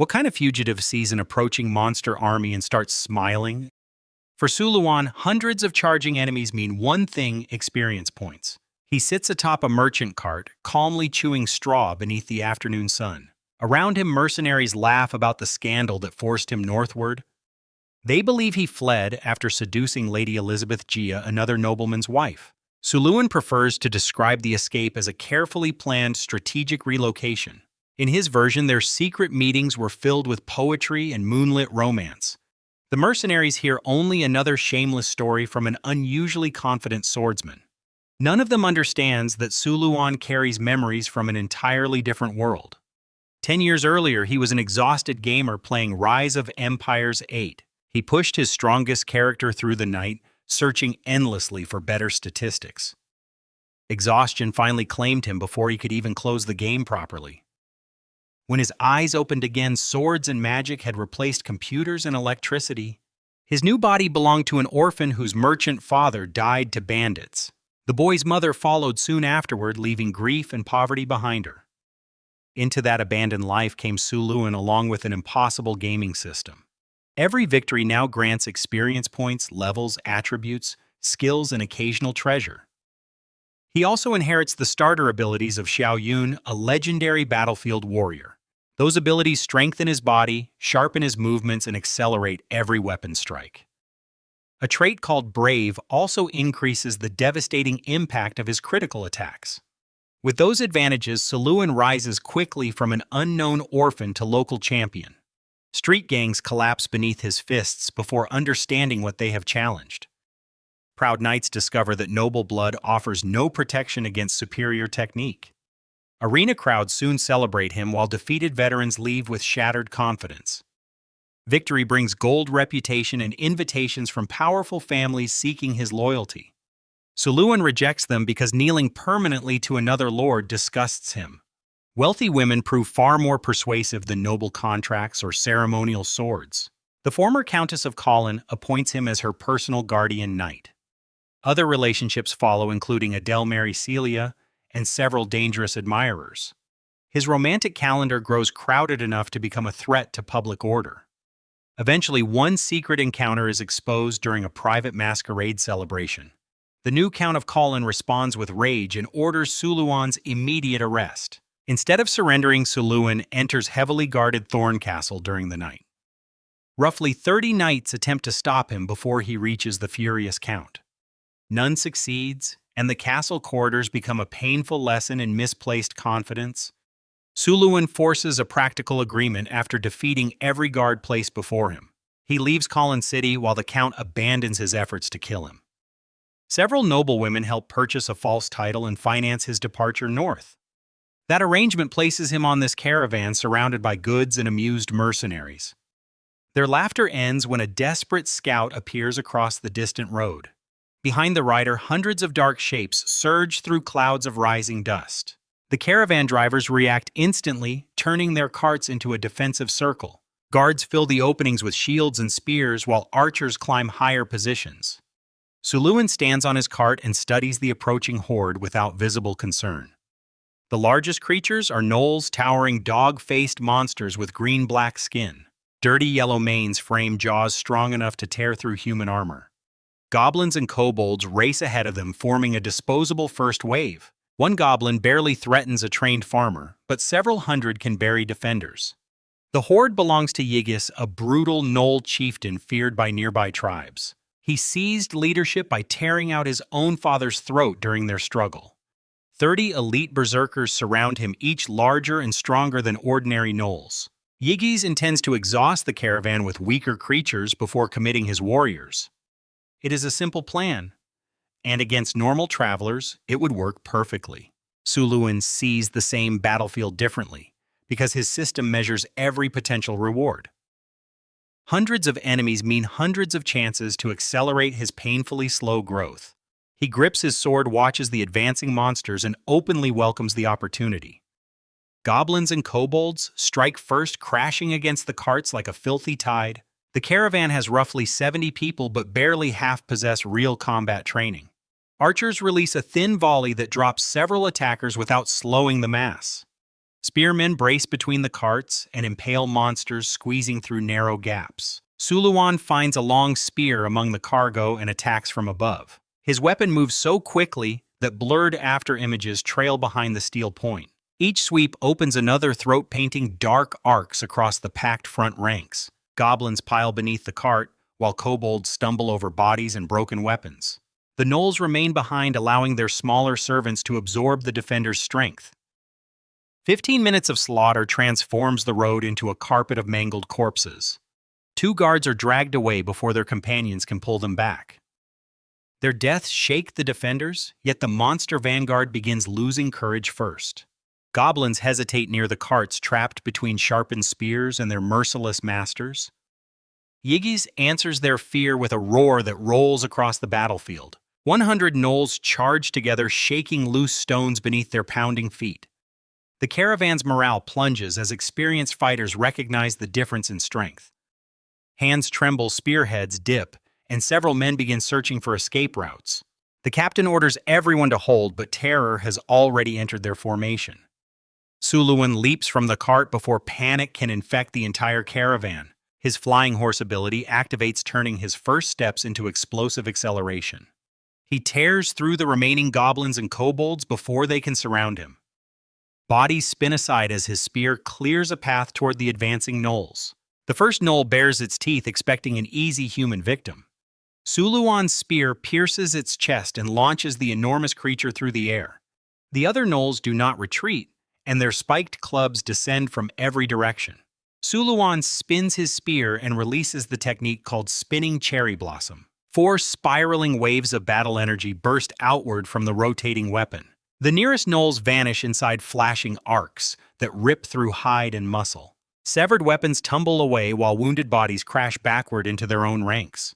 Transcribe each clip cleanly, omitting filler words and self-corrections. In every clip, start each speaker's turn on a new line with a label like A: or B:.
A: What kind of fugitive sees an approaching monster army and starts smiling? For Suluan, hundreds of charging enemies mean one thing: experience points. He sits atop a merchant cart, calmly chewing straw beneath the afternoon sun. Around him, mercenaries laugh about the scandal that forced him northward. They believe he fled after seducing Lady Elizabeth Gia, another nobleman's wife. Suluan prefers to describe the escape as a carefully planned strategic relocation. In his version, their secret meetings were filled with poetry and moonlit romance. The mercenaries hear only another shameless story from an unusually confident swordsman. None of them understands that Suluan carries memories from an entirely different world. 10 years earlier, he was an exhausted gamer playing Rise of Empires 8. He pushed his strongest character through the night, searching endlessly for better statistics. Exhaustion finally claimed him before he could even close the game properly. When his eyes opened again, swords and magic had replaced computers and electricity. His new body belonged to an orphan whose merchant father died to bandits. The boy's mother followed soon afterward, leaving grief and poverty behind her. Into that abandoned life came Suluan along with an impossible gaming system. Every victory now grants experience points, levels, attributes, skills, and occasional treasure. He also inherits the starter abilities of Xiao Yun, a legendary battlefield warrior. Those abilities strengthen his body, sharpen his movements, and accelerate every weapon strike. A trait called Brave also increases the devastating impact of his critical attacks. With those advantages, Suluan rises quickly from an unknown orphan to local champion. Street gangs collapse beneath his fists before understanding what they have challenged. Proud knights discover that noble blood offers no protection against superior technique. Arena crowds soon celebrate him while defeated veterans leave with shattered confidence. Victory brings gold reputation and invitations from powerful families seeking his loyalty. Suluan rejects them because kneeling permanently to another lord disgusts him. Wealthy women prove far more persuasive than noble contracts or ceremonial swords. The former Countess of Colin appoints him as her personal guardian knight. Other relationships follow, including Adele Mary Celia and several dangerous admirers. His romantic calendar grows crowded enough to become a threat to public order. Eventually, one secret encounter is exposed during a private masquerade celebration. The new Count of Colin responds with rage and orders Suluan's immediate arrest. Instead of surrendering, Suluan enters heavily guarded Thorn Castle during the night. Roughly 30 knights attempt to stop him before he reaches the furious Count. None succeeds, and the castle corridors become a painful lesson in misplaced confidence. Suluan forces a practical agreement after defeating every guard placed before him. He leaves Colin City while the Count abandons his efforts to kill him. Several noblewomen help purchase a false title and finance his departure north. That arrangement places him on this caravan surrounded by goods and amused mercenaries. Their laughter ends when a desperate scout appears across the distant road. Behind the rider, hundreds of dark shapes surge through clouds of rising dust. The caravan drivers react instantly, turning their carts into a defensive circle. Guards fill the openings with shields and spears, while archers climb higher positions. Suluan stands on his cart and studies the approaching horde without visible concern. The largest creatures are gnolls, towering dog-faced monsters with green-black skin. Dirty yellow manes frame jaws strong enough to tear through human armor. Goblins and kobolds race ahead of them, forming a disposable first wave. One goblin barely threatens a trained farmer, but several hundred can bury defenders. The horde belongs to Yigis, a brutal gnoll chieftain feared by nearby tribes. He seized leadership by tearing out his own father's throat during their struggle. 30 elite berserkers surround him, each larger and stronger than ordinary gnolls. Yigis intends to exhaust the caravan with weaker creatures before committing his warriors. It is a simple plan, and against normal travelers, it would work perfectly. Suluan sees the same battlefield differently, because his system measures every potential reward. Hundreds of enemies mean hundreds of chances to accelerate his painfully slow growth. He grips his sword, watches the advancing monsters, and openly welcomes the opportunity. Goblins and kobolds strike first, crashing against the carts like a filthy tide. The caravan has roughly 70 people, but barely half possess real combat training. Archers release a thin volley that drops several attackers without slowing the mass. Spearmen brace between the carts and impale monsters squeezing through narrow gaps. Suluwan finds a long spear among the cargo and attacks from above. His weapon moves so quickly that blurred after images trail behind the steel point. Each sweep opens another throat, painting dark arcs across the packed front ranks. Goblins pile beneath the cart, while kobolds stumble over bodies and broken weapons. The gnolls remain behind, allowing their smaller servants to absorb the defenders' strength. 15 minutes of slaughter transforms the road into a carpet of mangled corpses. 2 guards are dragged away before their companions can pull them back. Their deaths shake the defenders, yet the monster vanguard begins losing courage first. Goblins hesitate near the carts, trapped between sharpened spears and their merciless masters. Yigis answers their fear with a roar that rolls across the battlefield. 100 gnolls charge together, shaking loose stones beneath their pounding feet. The caravan's morale plunges as experienced fighters recognize the difference in strength. Hands tremble, spearheads dip, and several men begin searching for escape routes. The captain orders everyone to hold, but terror has already entered their formation. Suluwan leaps from the cart before panic can infect the entire caravan. His flying horse ability activates, turning his first steps into explosive acceleration. He tears through the remaining goblins and kobolds before they can surround him. Bodies spin aside as his spear clears a path toward the advancing gnolls. The first gnoll bares its teeth, expecting an easy human victim. Suluwan's spear pierces its chest and launches the enormous creature through the air. The other gnolls do not retreat, and their spiked clubs descend from every direction. Suluwan spins his spear and releases the technique called Spinning Cherry Blossom. 4 spiraling waves of battle energy burst outward from the rotating weapon. The nearest gnolls vanish inside flashing arcs that rip through hide and muscle. Severed weapons tumble away while wounded bodies crash backward into their own ranks.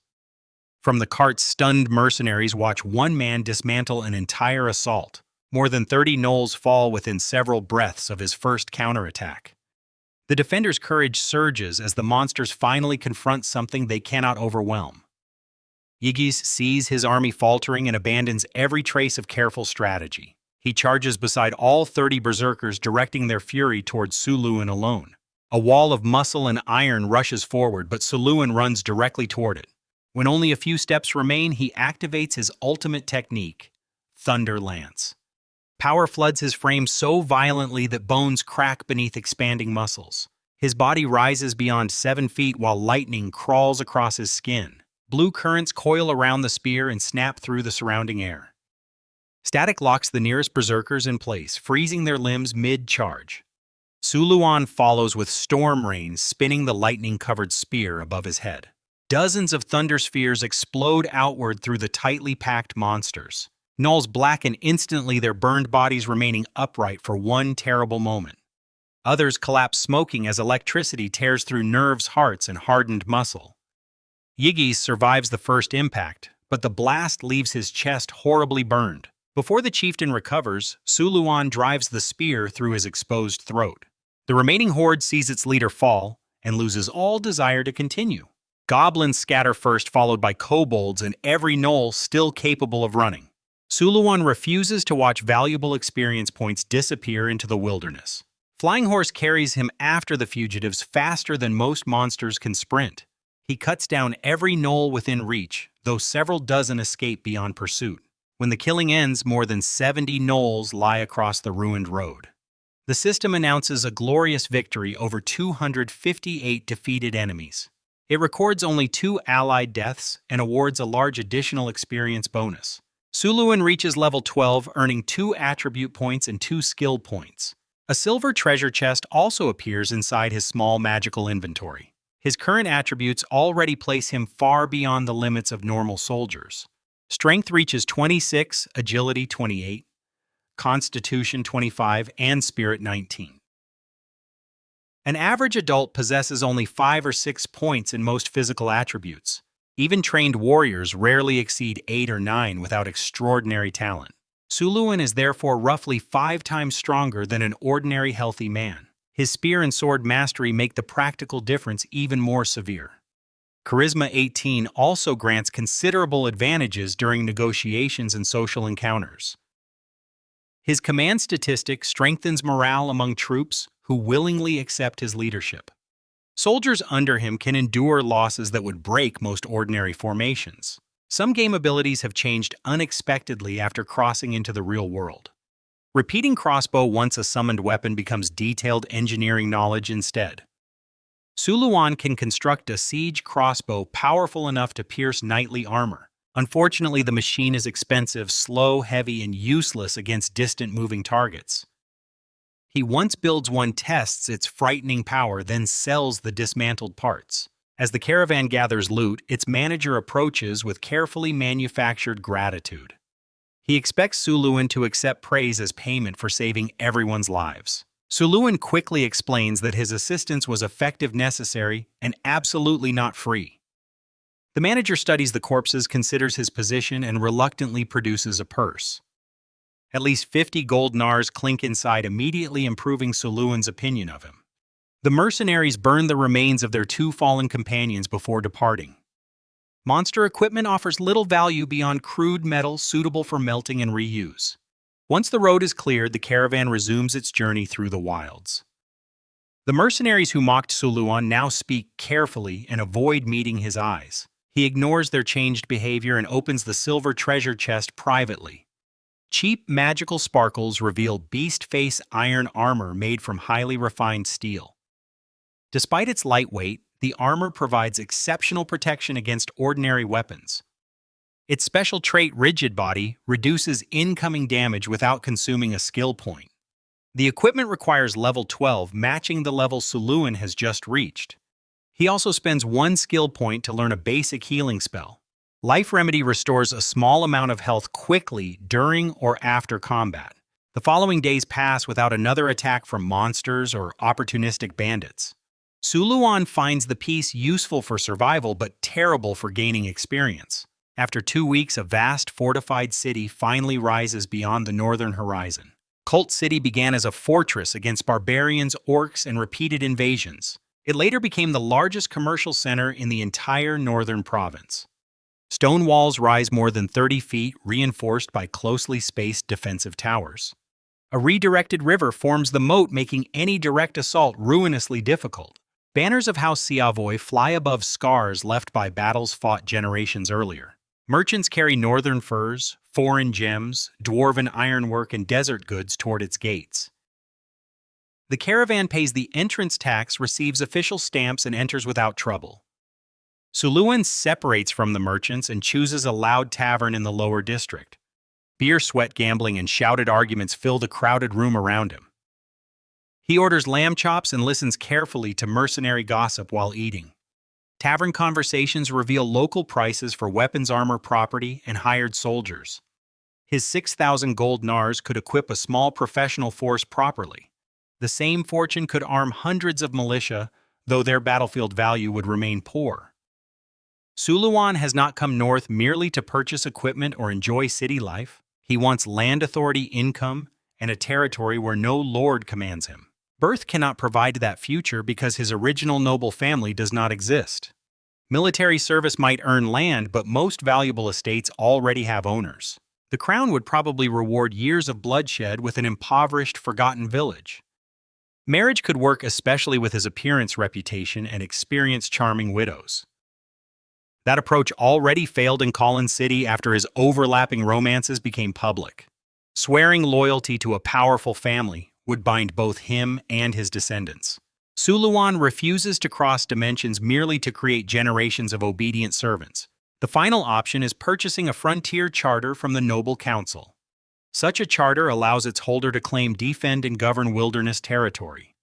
A: From the cart's stunned mercenaries watch one man dismantle an entire assault. More than 30 gnolls fall within several breaths of his first counterattack. The defenders' courage surges as the monsters finally confront something they cannot overwhelm. Yigis sees his army faltering and abandons every trace of careful strategy. He charges beside all 30 berserkers, directing their fury towards Suluwan alone. A wall of muscle and iron rushes forward, but Suluwan runs directly toward it. When only a few steps remain, he activates his ultimate technique, Thunder Lance. Power floods his frame so violently that bones crack beneath expanding muscles. His body rises beyond 7 feet while lightning crawls across his skin. Blue currents coil around the spear and snap through the surrounding air. Static locks the nearest berserkers in place, freezing their limbs mid-charge. Suluwan follows with storm rain, spinning the lightning-covered spear above his head. Dozens of thunder spheres explode outward through the tightly packed monsters. Gnolls blacken instantly, their burned bodies remaining upright for one terrible moment. Others collapse smoking as electricity tears through nerves, hearts, and hardened muscle. Yigis survives the first impact, but the blast leaves his chest horribly burned. Before the chieftain recovers, Suluwan drives the spear through his exposed throat. The remaining horde sees its leader fall and loses all desire to continue. Goblins scatter first, followed by kobolds and every gnoll still capable of running. Suluwan refuses to watch valuable experience points disappear into the wilderness. Flying Horse carries him after the fugitives faster than most monsters can sprint. He cuts down every gnoll within reach, though several dozen escape beyond pursuit. When the killing ends, more than 70 gnolls lie across the ruined road. The system announces a glorious victory over 258 defeated enemies. It records only 2 allied deaths and awards a large additional experience bonus. Suluwan reaches level 12, earning 2 attribute points and 2 skill points. A silver treasure chest also appears inside his small magical inventory. His current attributes already place him far beyond the limits of normal soldiers. Strength reaches 26, Agility 28, Constitution 25, and Spirit 19. An average adult possesses only 5 or 6 points in most physical attributes. Even trained warriors rarely exceed 8 or 9 without extraordinary talent. Suluwan is therefore roughly 5 times stronger than an ordinary healthy man. His spear and sword mastery make the practical difference even more severe. Charisma 18 also grants considerable advantages during negotiations and social encounters. His command statistic strengthens morale among troops who willingly accept his leadership. Soldiers under him can endure losses that would break most ordinary formations. Some game abilities have changed unexpectedly after crossing into the real world. Repeating crossbow once a summoned weapon becomes detailed engineering knowledge instead. Suluan can construct a siege crossbow powerful enough to pierce knightly armor. Unfortunately, the machine is expensive, slow, heavy, and useless against distant moving targets. He once builds one, tests its frightening power, then sells the dismantled parts. As the caravan gathers loot, its manager approaches with carefully manufactured gratitude. He expects Suluan to accept praise as payment for saving everyone's lives. Suluan quickly explains that his assistance was effective, necessary, and absolutely not free. The manager studies the corpses, considers his position, and reluctantly produces a purse. At least 50 gold nars clink inside, immediately improving Suluan's opinion of him. The mercenaries burn the remains of their 2 fallen companions before departing. Monster equipment offers little value beyond crude metal suitable for melting and reuse. Once the road is cleared, the caravan resumes its journey through the wilds. The mercenaries who mocked Suluan now speak carefully and avoid meeting his eyes. He ignores their changed behavior and opens the silver treasure chest privately. Cheap magical sparkles reveal beast face iron armor made from highly refined steel. Despite its lightweight, the armor provides exceptional protection against ordinary weapons. Its special trait, Rigid Body, reduces incoming damage without consuming a skill point. The equipment requires level 12, matching the level Suluan has just reached. He also spends 1 skill point to learn a basic healing spell. Life Remedy restores a small amount of health quickly during or after combat. The following days pass without another attack from monsters or opportunistic bandits. Suluan finds the piece useful for survival but terrible for gaining experience. After 2 weeks, a vast fortified city finally rises beyond the northern horizon. Cult City began as a fortress against barbarians, orcs, and repeated invasions. It later became the largest commercial center in the entire northern province. Stone walls rise more than 30 feet, reinforced by closely spaced defensive towers. A redirected river forms the moat, making any direct assault ruinously difficult. Banners of House Siavoy fly above scars left by battles fought generations earlier. Merchants carry northern furs, foreign gems, dwarven ironwork, and desert goods toward its gates. The caravan pays the entrance tax, receives official stamps, and enters without trouble. Suluan separates from the merchants and chooses a loud tavern in the lower district. Beer, sweat, gambling, and shouted arguments fill the crowded room around him. He orders lamb chops and listens carefully to mercenary gossip while eating. Tavern conversations reveal local prices for weapons, armor, property, and hired soldiers. His 6,000 gold nars could equip a small professional force properly. The same fortune could arm hundreds of militia, though their battlefield value would remain poor. Suluan has not come north merely to purchase equipment or enjoy city life. He wants land authority, income, and a territory where no lord commands him. Birth cannot provide that future because his original noble family does not exist. Military service might earn land, but most valuable estates already have owners. The crown would probably reward years of bloodshed with an impoverished, forgotten village. Marriage could work especially with his appearance, reputation, and experienced charming widows. That approach already failed in Collin City after his overlapping romances became public. Swearing loyalty to a powerful family would bind both him and his descendants. Suluan refuses to cross dimensions merely to create generations of obedient servants. The final option is purchasing a frontier charter from the Noble Council. Such a charter allows its holder to claim, defend, and govern wilderness territory.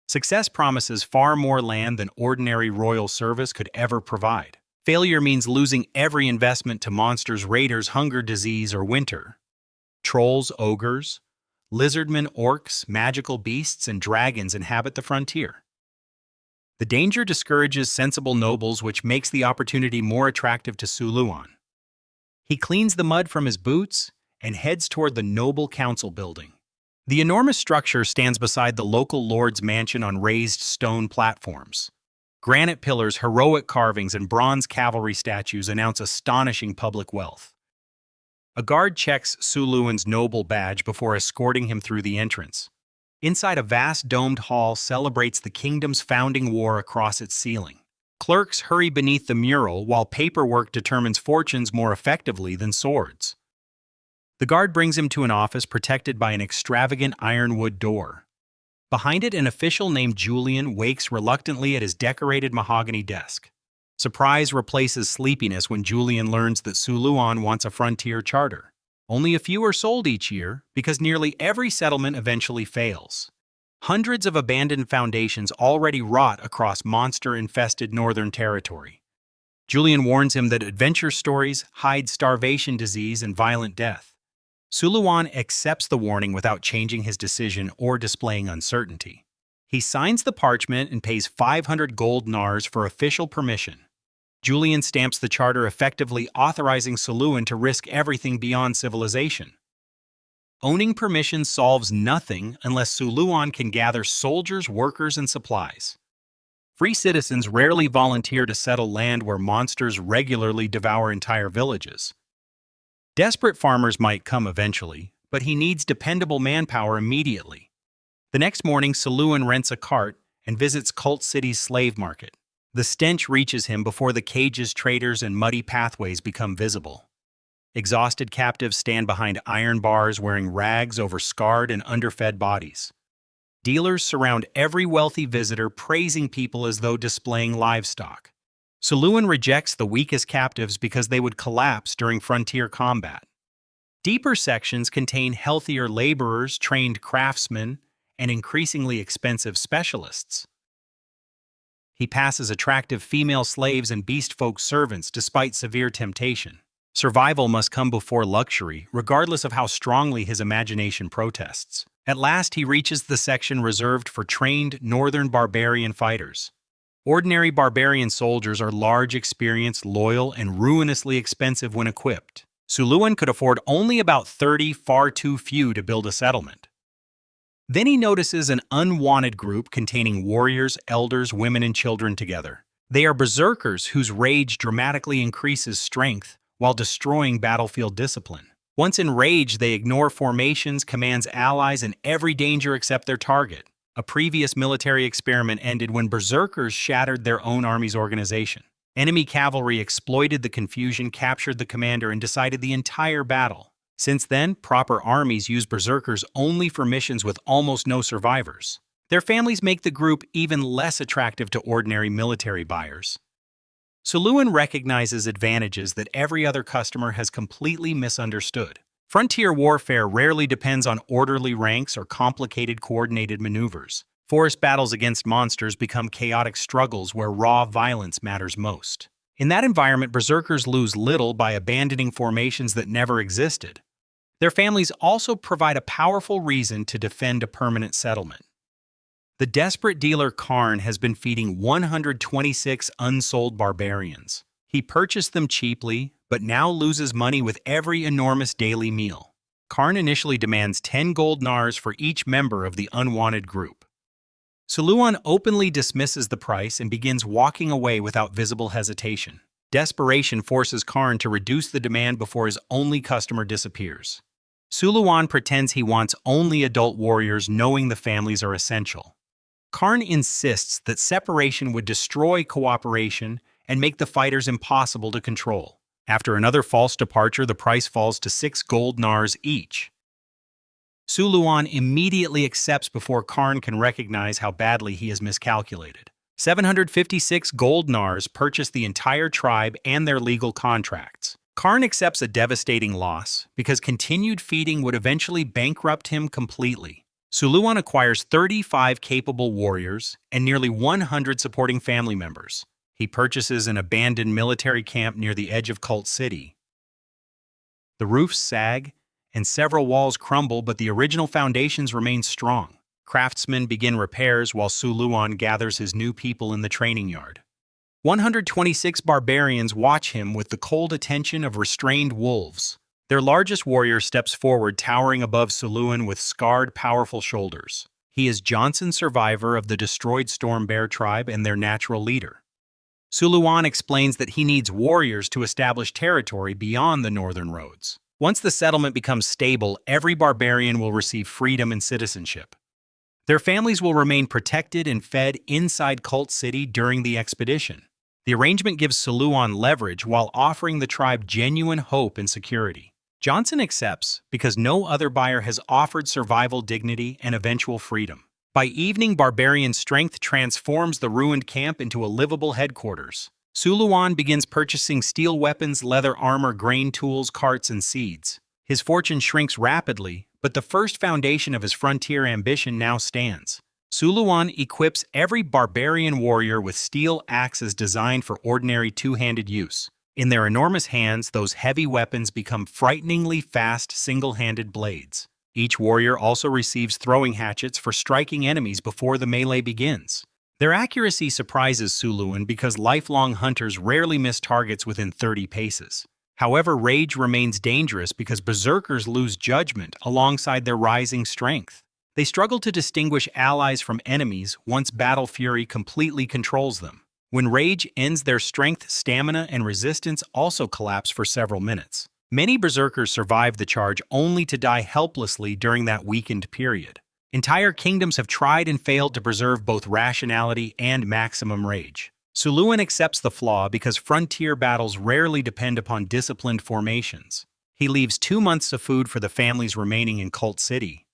A: Success promises far more land than ordinary royal service could ever provide. Failure means losing every investment to monsters, raiders, hunger, disease, or winter. Trolls, ogres, lizardmen, orcs, magical beasts, and dragons inhabit the frontier. The danger discourages sensible nobles, which makes the opportunity more attractive to Suluan. He cleans the mud from his boots and heads toward the Noble Council building. The enormous structure stands beside the local lord's mansion on raised stone platforms. Granite pillars, heroic carvings, and bronze cavalry statues announce astonishing public wealth. A guard checks Suluan's noble badge before escorting him through the entrance. Inside, a vast domed hall celebrates the kingdom's founding war across its ceiling. Clerks hurry beneath the mural while paperwork determines fortunes more effectively than swords. The guard brings him to an office protected by an extravagant ironwood door. Behind it, an official named Julian wakes reluctantly at his decorated mahogany desk. Surprise replaces sleepiness when Julian learns that Suluan wants a frontier charter. Only a few are sold each year because nearly every settlement eventually fails. Hundreds of abandoned foundations already rot across monster-infested northern territory. Julian warns him that adventure stories hide starvation, disease, and violent death. Suluan accepts the warning without changing his decision or displaying uncertainty. He signs the parchment and pays 500 gold nars for official permission. Julian stamps the charter, effectively authorizing Suluan to risk everything beyond civilization. Owning permission solves nothing unless Suluan can gather soldiers, workers, and supplies. Free citizens rarely volunteer to settle land where monsters regularly devour entire villages. Desperate farmers might come eventually, but he needs dependable manpower immediately. The next morning, Suluan rents a cart and visits Cult City's slave market. The stench reaches him before the cages, traders, and muddy pathways become visible. Exhausted captives stand behind iron bars wearing rags over scarred and underfed bodies. Dealers surround every wealthy visitor, praising people as though displaying livestock. Suluan rejects the weakest captives because they would collapse during frontier combat. Deeper sections contain healthier laborers, trained craftsmen, and increasingly expensive specialists. He passes attractive female slaves and beast-folk servants despite severe temptation. Survival must come before luxury, regardless of how strongly his imagination protests. At last, he reaches the section reserved for trained northern barbarian fighters. Ordinary barbarian soldiers are large, experienced, loyal, and ruinously expensive when equipped. Suluan could afford only about 30, far too few to build a settlement. Then he notices an unwanted group containing warriors, elders, women, and children together. They are berserkers whose rage dramatically increases strength while destroying battlefield discipline. Once enraged, they ignore formations, commands allies, and every danger except their target. A previous military experiment ended when berserkers shattered their own army's organization. Enemy cavalry exploited the confusion, captured the commander, and decided the entire battle. Since then, proper armies use berserkers only for missions with almost no survivors. Their families make the group even less attractive to ordinary military buyers. Suluan recognizes advantages that every other customer has completely misunderstood. Frontier warfare rarely depends on orderly ranks or complicated coordinated maneuvers. Forest battles against monsters become chaotic struggles where raw violence matters most. In that environment, berserkers lose little by abandoning formations that never existed. Their families also provide a powerful reason to defend a permanent settlement. The desperate dealer Karn has been feeding 126 unsold barbarians. He purchased them cheaply, but now loses money with every enormous daily meal. Karn initially demands 10 gold nars for each member of the unwanted group. Suluan openly dismisses the price and begins walking away without visible hesitation. Desperation forces Karn to reduce the demand before his only customer disappears. Suluan pretends he wants only adult warriors, knowing the families are essential. Karn insists that separation would destroy cooperation and make the fighters impossible to control. After another false departure, the price falls to 6 gold nars each. Suluan immediately accepts before Karn can recognize how badly he has miscalculated. 756 gold nars purchase the entire tribe and their legal contracts. Karn accepts a devastating loss because continued feeding would eventually bankrupt him completely. Suluan acquires 35 capable warriors and nearly 100 supporting family members. He purchases an abandoned military camp near the edge of Cult City. The roofs sag and several walls crumble, but the original foundations remain strong. Craftsmen begin repairs while Suluan gathers his new people in the training yard. 126 barbarians watch him with the cold attention of restrained wolves. Their largest warrior steps forward, towering above Suluan with scarred, powerful shoulders. He is Johnson's survivor of the destroyed Storm Bear tribe and their natural leader. Suluan explains that he needs warriors to establish territory beyond the northern roads. Once the settlement becomes stable, every barbarian will receive freedom and citizenship. Their families will remain protected and fed inside Cult City during the expedition. The arrangement gives Suluan leverage while offering the tribe genuine hope and security. Johnson accepts because no other buyer has offered survival dignity and eventual freedom. By evening, barbarian strength transforms the ruined camp into a livable headquarters. Suluan begins purchasing steel weapons, leather armor, grain tools, carts, and seeds. His fortune shrinks rapidly, but the first foundation of his frontier ambition now stands. Suluan equips every barbarian warrior with steel axes designed for ordinary two-handed use. In their enormous hands, those heavy weapons become frighteningly fast single-handed blades. Each warrior also receives throwing hatchets for striking enemies before the melee begins. Their accuracy surprises Suluan because lifelong hunters rarely miss targets within 30 paces. However, rage remains dangerous because berserkers lose judgment alongside their rising strength. They struggle to distinguish allies from enemies once battle fury completely controls them. When rage ends, their strength, stamina, and resistance also collapse for several minutes. Many berserkers survive the charge only to die helplessly during that weakened period. Entire kingdoms have tried and failed to preserve both rationality and maximum rage. Suluan accepts the flaw because frontier battles rarely depend upon disciplined formations. He leaves 2 months of food for the families remaining in Cult City.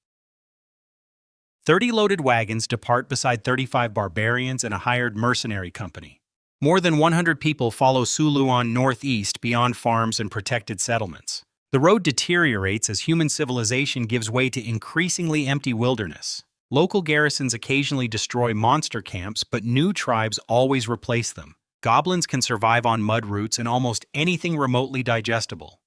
A: 30 loaded wagons depart beside 35 barbarians and a hired mercenary company. More than 100 people follow Suluan northeast beyond farms and protected settlements. The road deteriorates as human civilization gives way to increasingly empty wilderness. Local garrisons occasionally destroy monster camps, but new tribes always replace them. Goblins can survive on mud roots and almost anything remotely digestible.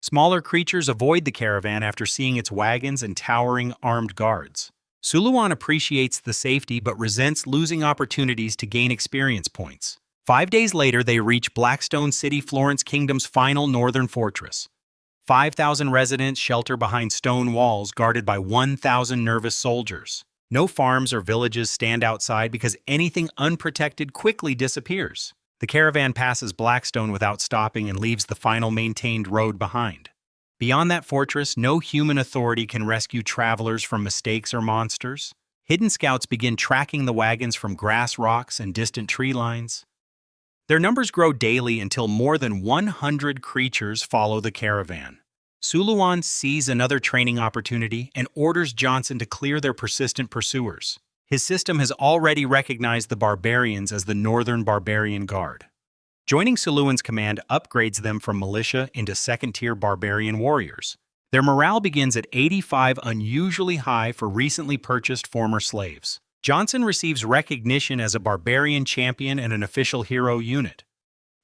A: Smaller creatures avoid the caravan after seeing its wagons and towering armed guards. Suluan appreciates the safety but resents losing opportunities to gain experience points. 5 days later, they reach Blackstone City, Florence Kingdom's final northern fortress. 5,000 residents shelter behind stone walls guarded by 1,000 nervous soldiers. No farms or villages stand outside because anything unprotected quickly disappears. The caravan passes Blackstone without stopping and leaves the final maintained road behind. Beyond that fortress, no human authority can rescue travelers from mistakes or monsters. Hidden scouts begin tracking the wagons from grass rocks and distant tree lines. Their numbers grow daily until more than 100 creatures follow the caravan. Suluan sees another training opportunity and orders Johnson to clear their persistent pursuers. His system has already recognized the barbarians as the Northern Barbarian Guard. Joining Suluan's command upgrades them from militia into second-tier barbarian warriors. Their morale begins at 85, unusually high for recently purchased former slaves. Johnson receives recognition as a barbarian champion and an official hero unit.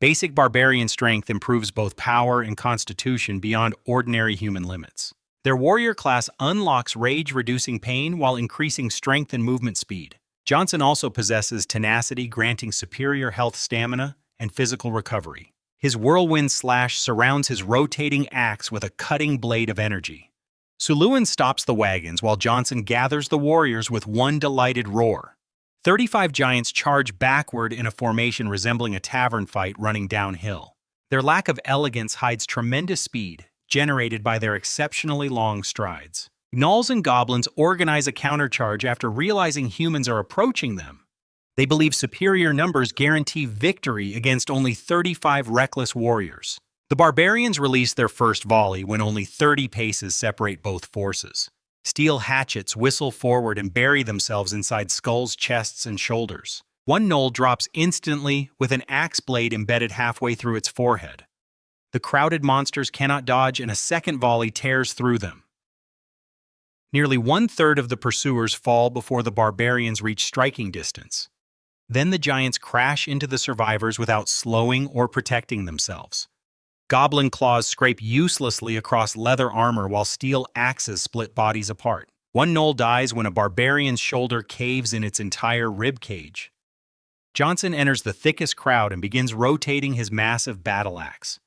A: Basic barbarian strength improves both power and constitution beyond ordinary human limits. Their warrior class unlocks rage-reducing pain while increasing strength and movement speed. Johnson also possesses tenacity, granting superior health, stamina, and physical recovery. His whirlwind slash surrounds his rotating axe with a cutting blade of energy. Suluan stops the wagons while Johnson gathers the warriors with one delighted roar. 35 giants charge backward in a formation resembling a tavern fight running downhill. Their lack of elegance hides tremendous speed, generated by their exceptionally long strides. Gnolls and goblins organize a countercharge after realizing humans are approaching them. They believe superior numbers guarantee victory against only 35 reckless warriors. The barbarians release their first volley when only 30 paces separate both forces. Steel hatchets whistle forward and bury themselves inside skulls, chests, and shoulders. One gnoll drops instantly with an axe blade embedded halfway through its forehead. The crowded monsters cannot dodge, and a second volley tears through them. Nearly 1/3 of the pursuers fall before the barbarians reach striking distance. Then the giants crash into the survivors without slowing or protecting themselves. Goblin claws scrape uselessly across leather armor while steel axes split bodies apart. One gnoll dies when a barbarian's shoulder caves in its entire rib cage. Johnson enters the thickest crowd and begins rotating his massive battle axe.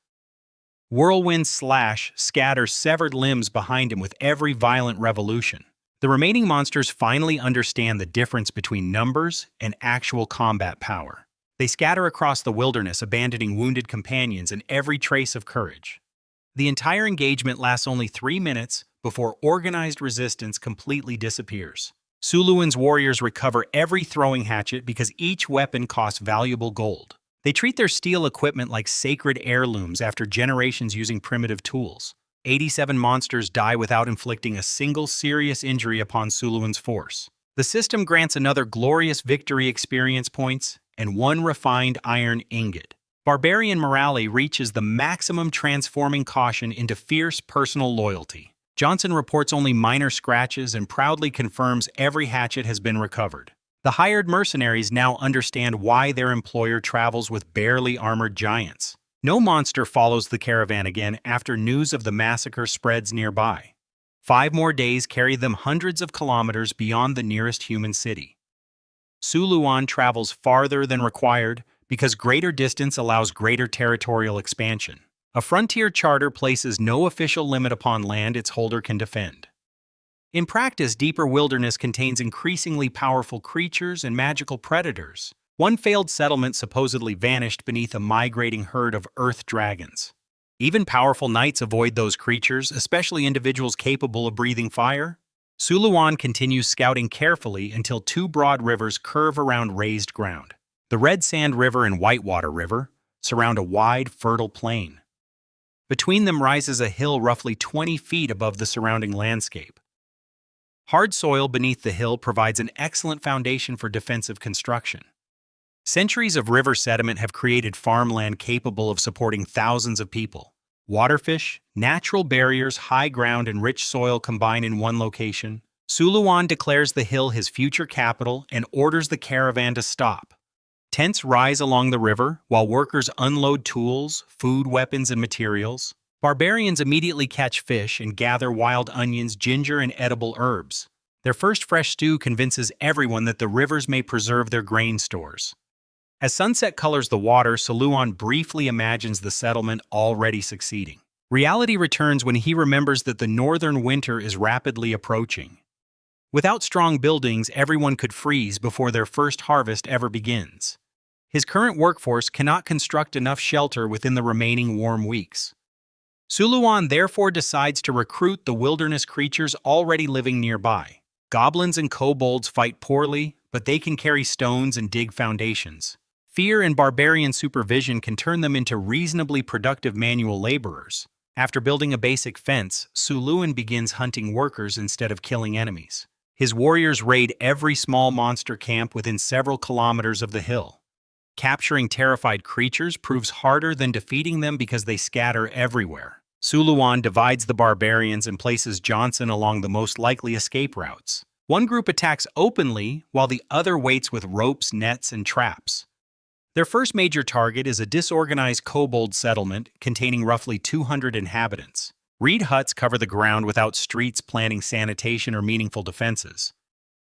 A: Whirlwind slash scatters severed limbs behind him with every violent revolution. The remaining monsters finally understand the difference between numbers and actual combat power. They scatter across the wilderness, abandoning wounded companions and every trace of courage. The entire engagement lasts only 3 minutes before organized resistance completely disappears. Suluan's warriors recover every throwing hatchet because each weapon costs valuable gold. They treat their steel equipment like sacred heirlooms after generations using primitive tools. 87 monsters die without inflicting a single serious injury upon Suluan's force. The system grants another glorious victory experience points and 1 refined iron ingot. Barbarian morale reaches the maximum, transforming caution into fierce personal loyalty. Johnson reports only minor scratches and proudly confirms every hatchet has been recovered. The hired mercenaries now understand why their employer travels with barely armored giants. No monster follows the caravan again after news of the massacre spreads nearby. 5 more days carry them hundreds of kilometers beyond the nearest human city. Suluan travels farther than required because greater distance allows greater territorial expansion. A frontier charter places no official limit upon land its holder can defend. In practice, deeper wilderness contains increasingly powerful creatures and magical predators. One failed settlement supposedly vanished beneath a migrating herd of earth dragons. Even powerful knights avoid those creatures, especially individuals capable of breathing fire. Suluan continues scouting carefully until 2 broad rivers curve around raised ground. The Red Sand River and Whitewater River surround a wide, fertile plain. Between them rises a hill roughly 20 feet above the surrounding landscape. Hard soil beneath the hill provides an excellent foundation for defensive construction. Centuries of river sediment have created farmland capable of supporting thousands of people. Waterfish, natural barriers, high ground, and rich soil combine in one location. Suluan declares the hill his future capital and orders the caravan to stop. Tents rise along the river while workers unload tools, food, weapons, and materials. Barbarians immediately catch fish and gather wild onions, ginger, and edible herbs. Their first fresh stew convinces everyone that the rivers may preserve their grain stores. As sunset colors the water, Suluan briefly imagines the settlement already succeeding. Reality returns when he remembers that the northern winter is rapidly approaching. Without strong buildings, everyone could freeze before their first harvest ever begins. His current workforce cannot construct enough shelter within the remaining warm weeks. Suluan therefore decides to recruit the wilderness creatures already living nearby. Goblins and kobolds fight poorly, but they can carry stones and dig foundations. Fear and barbarian supervision can turn them into reasonably productive manual laborers. After building a basic fence, Suluan begins hunting workers instead of killing enemies. His warriors raid every small monster camp within several kilometers of the hill. Capturing terrified creatures proves harder than defeating them because they scatter everywhere. Suluan divides the barbarians and places Johnson along the most likely escape routes. One group attacks openly, while the other waits with ropes, nets, and traps. Their first major target is a disorganized kobold settlement containing roughly 200 inhabitants. Reed huts cover the ground without streets, planning sanitation, or meaningful defenses.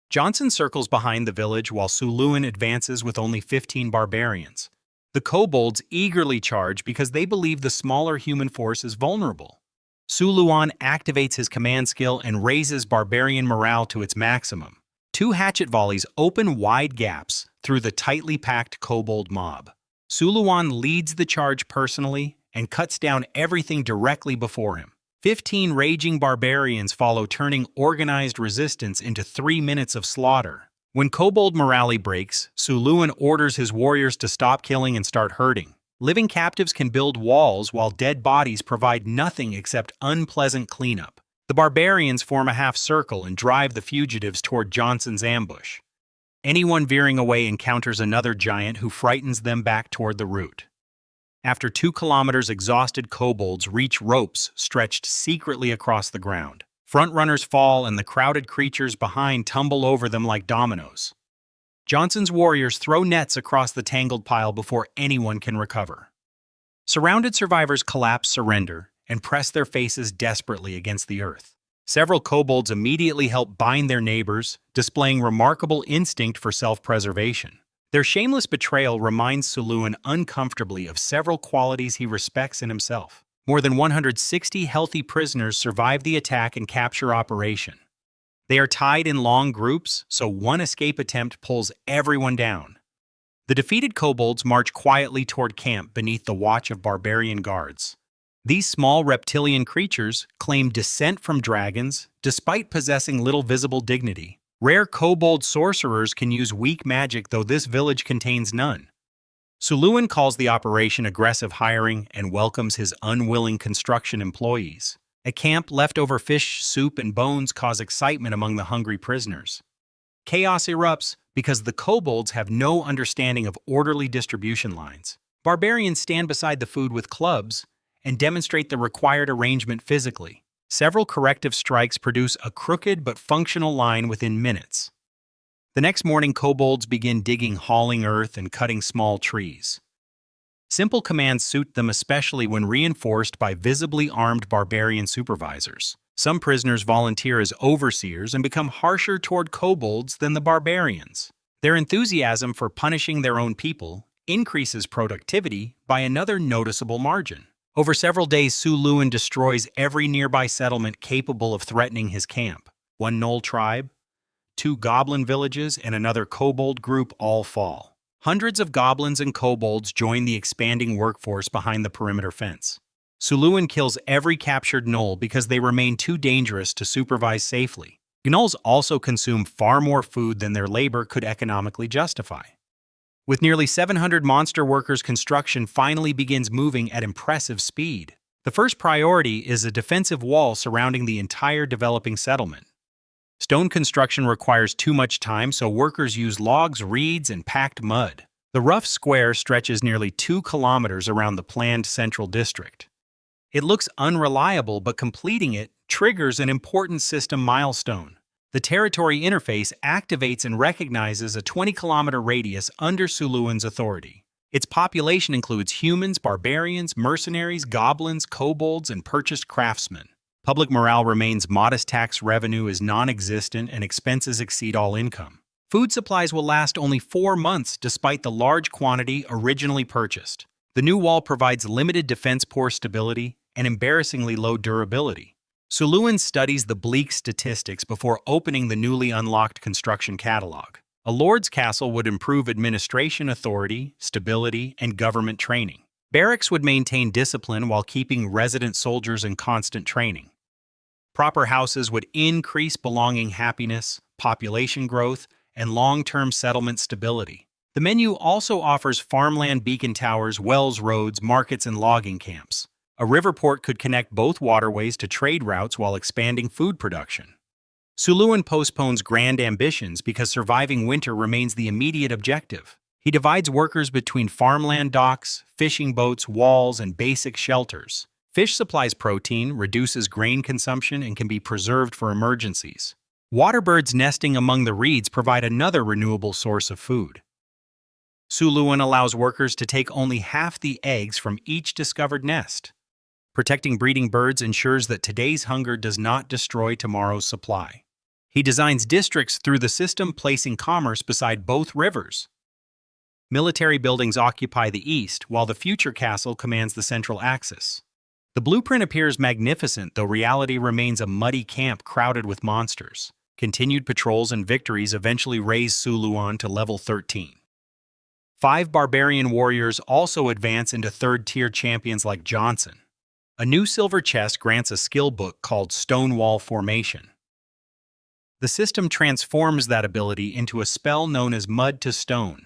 A: Johnson circles behind the village while Suluan advances with only 15 barbarians. The kobolds eagerly charge because they believe the smaller human force is vulnerable. Suluan activates his command skill and raises barbarian morale to its maximum. 2 hatchet volleys open wide gaps through the tightly packed kobold mob. Suluan leads the charge personally and cuts down everything directly before him. 15 raging barbarians follow, turning organized resistance into 3 minutes of slaughter. When kobold morale breaks, Suluan orders his warriors to stop killing and start herding. Living captives can build walls while dead bodies provide nothing except unpleasant cleanup. The barbarians form a half circle and drive the fugitives toward Johnson's ambush. Anyone veering away encounters another giant who frightens them back toward the route. After 2 kilometers, exhausted kobolds reach ropes stretched secretly across the ground. Frontrunners fall and the crowded creatures behind tumble over them like dominoes. Johnson's warriors throw nets across the tangled pile before anyone can recover. Surrounded survivors collapse, surrender, and press their faces desperately against the earth. Several kobolds immediately help bind their neighbors, displaying remarkable instinct for self-preservation. Their shameless betrayal reminds Suluan uncomfortably of several qualities he respects in himself. More than 160 healthy prisoners survive the attack and capture operation. They are tied in long groups, so one escape attempt pulls everyone down. The defeated kobolds march quietly toward camp beneath the watch of barbarian guards. These small reptilian creatures claim descent from dragons despite possessing little visible dignity. Rare kobold sorcerers can use weak magic, though this village contains none. Suluan calls the operation aggressive hiring and welcomes his unwilling construction employees. At camp, leftover fish, soup, and bones cause excitement among the hungry prisoners. Chaos erupts because the kobolds have no understanding of orderly distribution lines. Barbarians stand beside the food with clubs and demonstrate the required arrangement physically. Several corrective strikes produce a crooked but functional line within minutes. The next morning, kobolds begin digging, hauling earth, and cutting small trees. Simple commands suit them, especially when reinforced by visibly armed barbarian supervisors. Some prisoners volunteer as overseers and become harsher toward kobolds than the barbarians. Their enthusiasm for punishing their own people increases productivity by another noticeable margin. Over several days, Suluan destroys every nearby settlement capable of threatening his camp. One Knoll tribe, 2 goblin villages, and another kobold group all fall. Hundreds of goblins and kobolds join the expanding workforce behind the perimeter fence. Suluan kills every captured Knoll because they remain too dangerous to supervise safely. Gnolls also consume far more food than their labor could economically justify. With nearly 700 monster workers, construction finally begins moving at impressive speed. The first priority is a defensive wall surrounding the entire developing settlement. Stone construction requires too much time, so workers use logs, reeds, and packed mud. The rough square stretches nearly 2 kilometers around the planned central district. It looks unreliable, but completing it triggers an important system milestone. The territory interface activates and recognizes a 20-kilometer radius under Suluan's authority. Its population includes humans, barbarians, mercenaries, goblins, kobolds, and purchased craftsmen. Public morale remains modest, tax revenue is non-existent, and expenses exceed all income. Food supplies will last only 4 months despite the large quantity originally purchased. The new wall provides limited defense, poor stability, and embarrassingly low durability. Suluan studies the bleak statistics before opening the newly unlocked construction catalog. A lord's castle would improve administration authority, stability, and government training. Barracks would maintain discipline while keeping resident soldiers in constant training. Proper houses would increase belonging happiness, population growth, and long-term settlement stability. The menu also offers farmland, beacon towers, wells, roads, markets, and logging camps. A river port could connect both waterways to trade routes while expanding food production. Suluan postpones grand ambitions because surviving winter remains the immediate objective. He divides workers between farmland docks, fishing boats, walls, and basic shelters. Fish supplies protein, reduces grain consumption, and can be preserved for emergencies. Waterbirds nesting among the reeds provide another renewable source of food. Suluan allows workers to take only half the eggs from each discovered nest. Protecting breeding birds ensures that today's hunger does not destroy tomorrow's supply. He designs districts through the system, placing commerce beside both rivers. Military buildings occupy the east, while the future castle commands the central axis. The blueprint appears magnificent, though reality remains a muddy camp crowded with monsters. Continued patrols and victories eventually raise Suluan to level 13. 5 barbarian warriors also advance into third-tier champions like Johnson. A new silver chest grants a skill book called Stonewall Formation. The system transforms that ability into a spell known as Mud to Stone.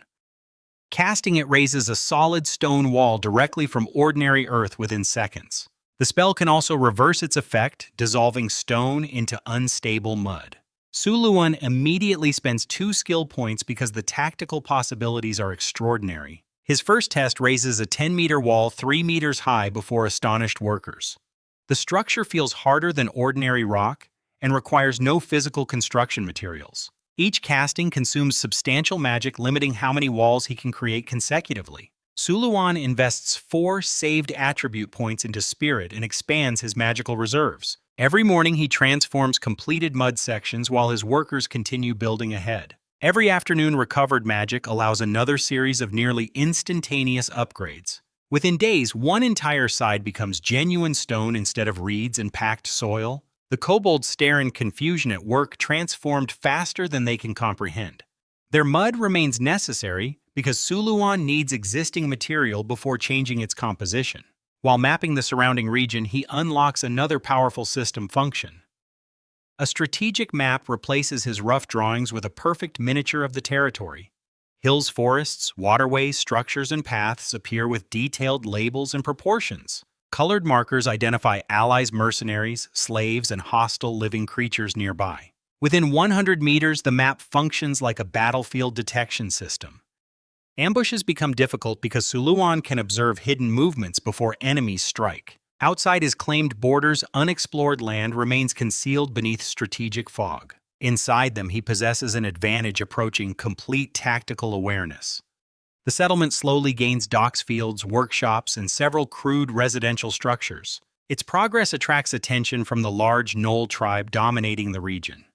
A: Casting it raises a solid stone wall directly from ordinary earth within seconds. The spell can also reverse its effect, dissolving stone into unstable mud. Suluan immediately spends 2 skill points because the tactical possibilities are extraordinary. His first test raises a 10-meter wall 3 meters high before astonished workers. The structure feels harder than ordinary rock and requires no physical construction materials. Each casting consumes substantial magic, limiting how many walls he can create consecutively. Suluan invests 4 saved attribute points into Spirit and expands his magical reserves. Every morning he transforms completed mud sections while his workers continue building ahead. Every afternoon, recovered magic allows another series of nearly instantaneous upgrades. Within days, one entire side becomes genuine stone instead of reeds and packed soil. The kobolds stare in confusion at work transformed faster than they can comprehend. Their mud remains necessary because Suluan needs existing material before changing its composition. While mapping the surrounding region, he unlocks another powerful system function. A strategic map replaces his rough drawings with a perfect miniature of the territory. Hills, forests, waterways, structures, and paths appear with detailed labels and proportions. Colored markers identify allies, mercenaries, slaves, and hostile living creatures nearby. Within 100 meters, the map functions like a battlefield detection system. Ambushes become difficult because Suluan can observe hidden movements before enemies strike. Outside his claimed borders, unexplored land remains concealed beneath strategic fog. Inside them, he possesses an advantage approaching complete tactical awareness. The settlement slowly gains docks, fields, workshops, and several crude residential structures. Its progress attracts attention from the large Knoll tribe dominating the region.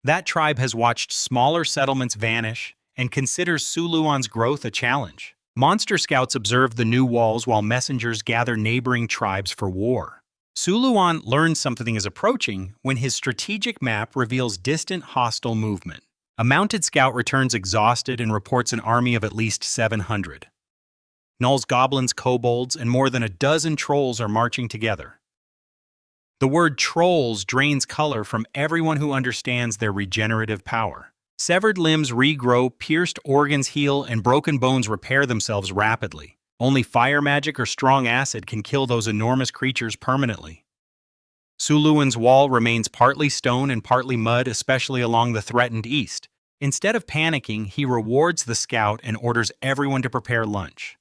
A: That tribe has watched smaller settlements vanish and considers Suluan's growth a challenge. Monster scouts observe the new walls while messengers gather neighboring tribes for war. Suluan learns something is approaching when his strategic map reveals distant hostile movement. A mounted scout returns exhausted and reports an army of at least 700. Knoll's goblins, kobolds, and more than a dozen trolls are marching together. The word trolls drains color from everyone who understands their regenerative power. Severed limbs regrow, pierced organs heal, and broken bones repair themselves rapidly. Only fire magic or strong acid can kill those enormous creatures permanently. Suluan's wall remains partly stone and partly mud, especially along the threatened east. Instead of panicking, he rewards the scout and orders everyone to prepare lunch.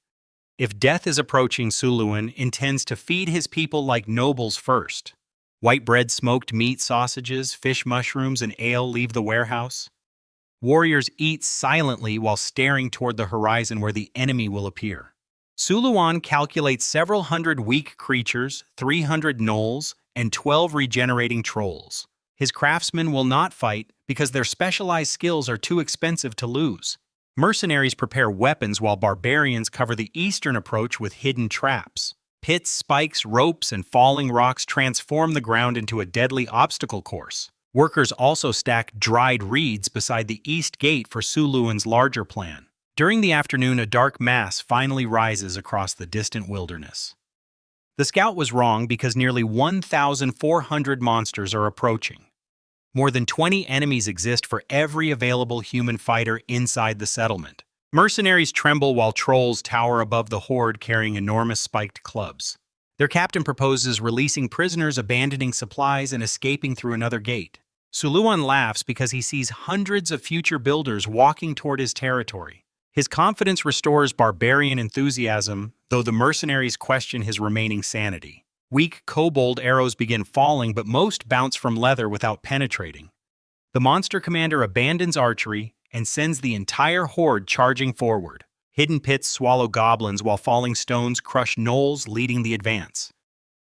A: If death is approaching, Suluan intends to feed his people like nobles first. White bread, smoked meat, sausages, fish, mushrooms, and ale leave the warehouse. Warriors eat silently while staring toward the horizon where the enemy will appear. Suluan calculates several hundred weak creatures, 300 gnolls, and 12 regenerating trolls. His craftsmen will not fight because their specialized skills are too expensive to lose. Mercenaries prepare weapons while barbarians cover the eastern approach with hidden traps. Pits, spikes, ropes, and falling rocks transform the ground into a deadly obstacle course. Workers also stack dried reeds beside the east gate for Suluan's larger plan. During the afternoon, a dark mass finally rises across the distant wilderness. The scout was wrong because nearly 1,400 monsters are approaching. More than 20 enemies exist for every available human fighter inside the settlement. Mercenaries tremble while trolls tower above the horde carrying enormous spiked clubs. Their captain proposes releasing prisoners, abandoning supplies, and escaping through another gate. Suluan laughs because he sees hundreds of future builders walking toward his territory. His confidence restores barbarian enthusiasm, though the mercenaries question his remaining sanity. Weak kobold arrows begin falling, but most bounce from leather without penetrating. The monster commander abandons archery and sends the entire horde charging forward. Hidden pits swallow goblins while falling stones crush gnolls, leading the advance.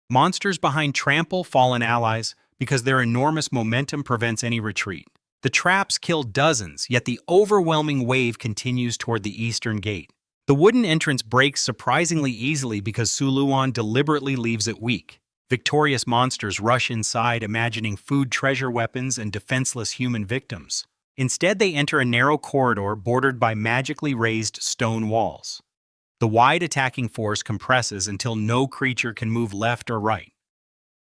A: Monsters behind trample fallen allies because their enormous momentum prevents any retreat. The traps kill dozens, yet the overwhelming wave continues toward the eastern gate. The wooden entrance breaks surprisingly easily because Suluan deliberately leaves it weak. Victorious monsters rush inside, imagining food, treasure, weapons, and defenseless human victims. Instead, they enter a narrow corridor bordered by magically raised stone walls. The wide attacking force compresses until no creature can move left or right.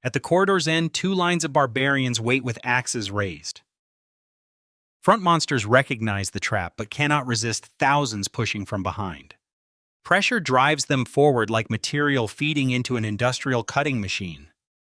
A: At the corridor's end, two lines of barbarians wait with axes raised. Front monsters recognize the trap but cannot resist thousands pushing from behind. Pressure drives them forward like material feeding into an industrial cutting machine.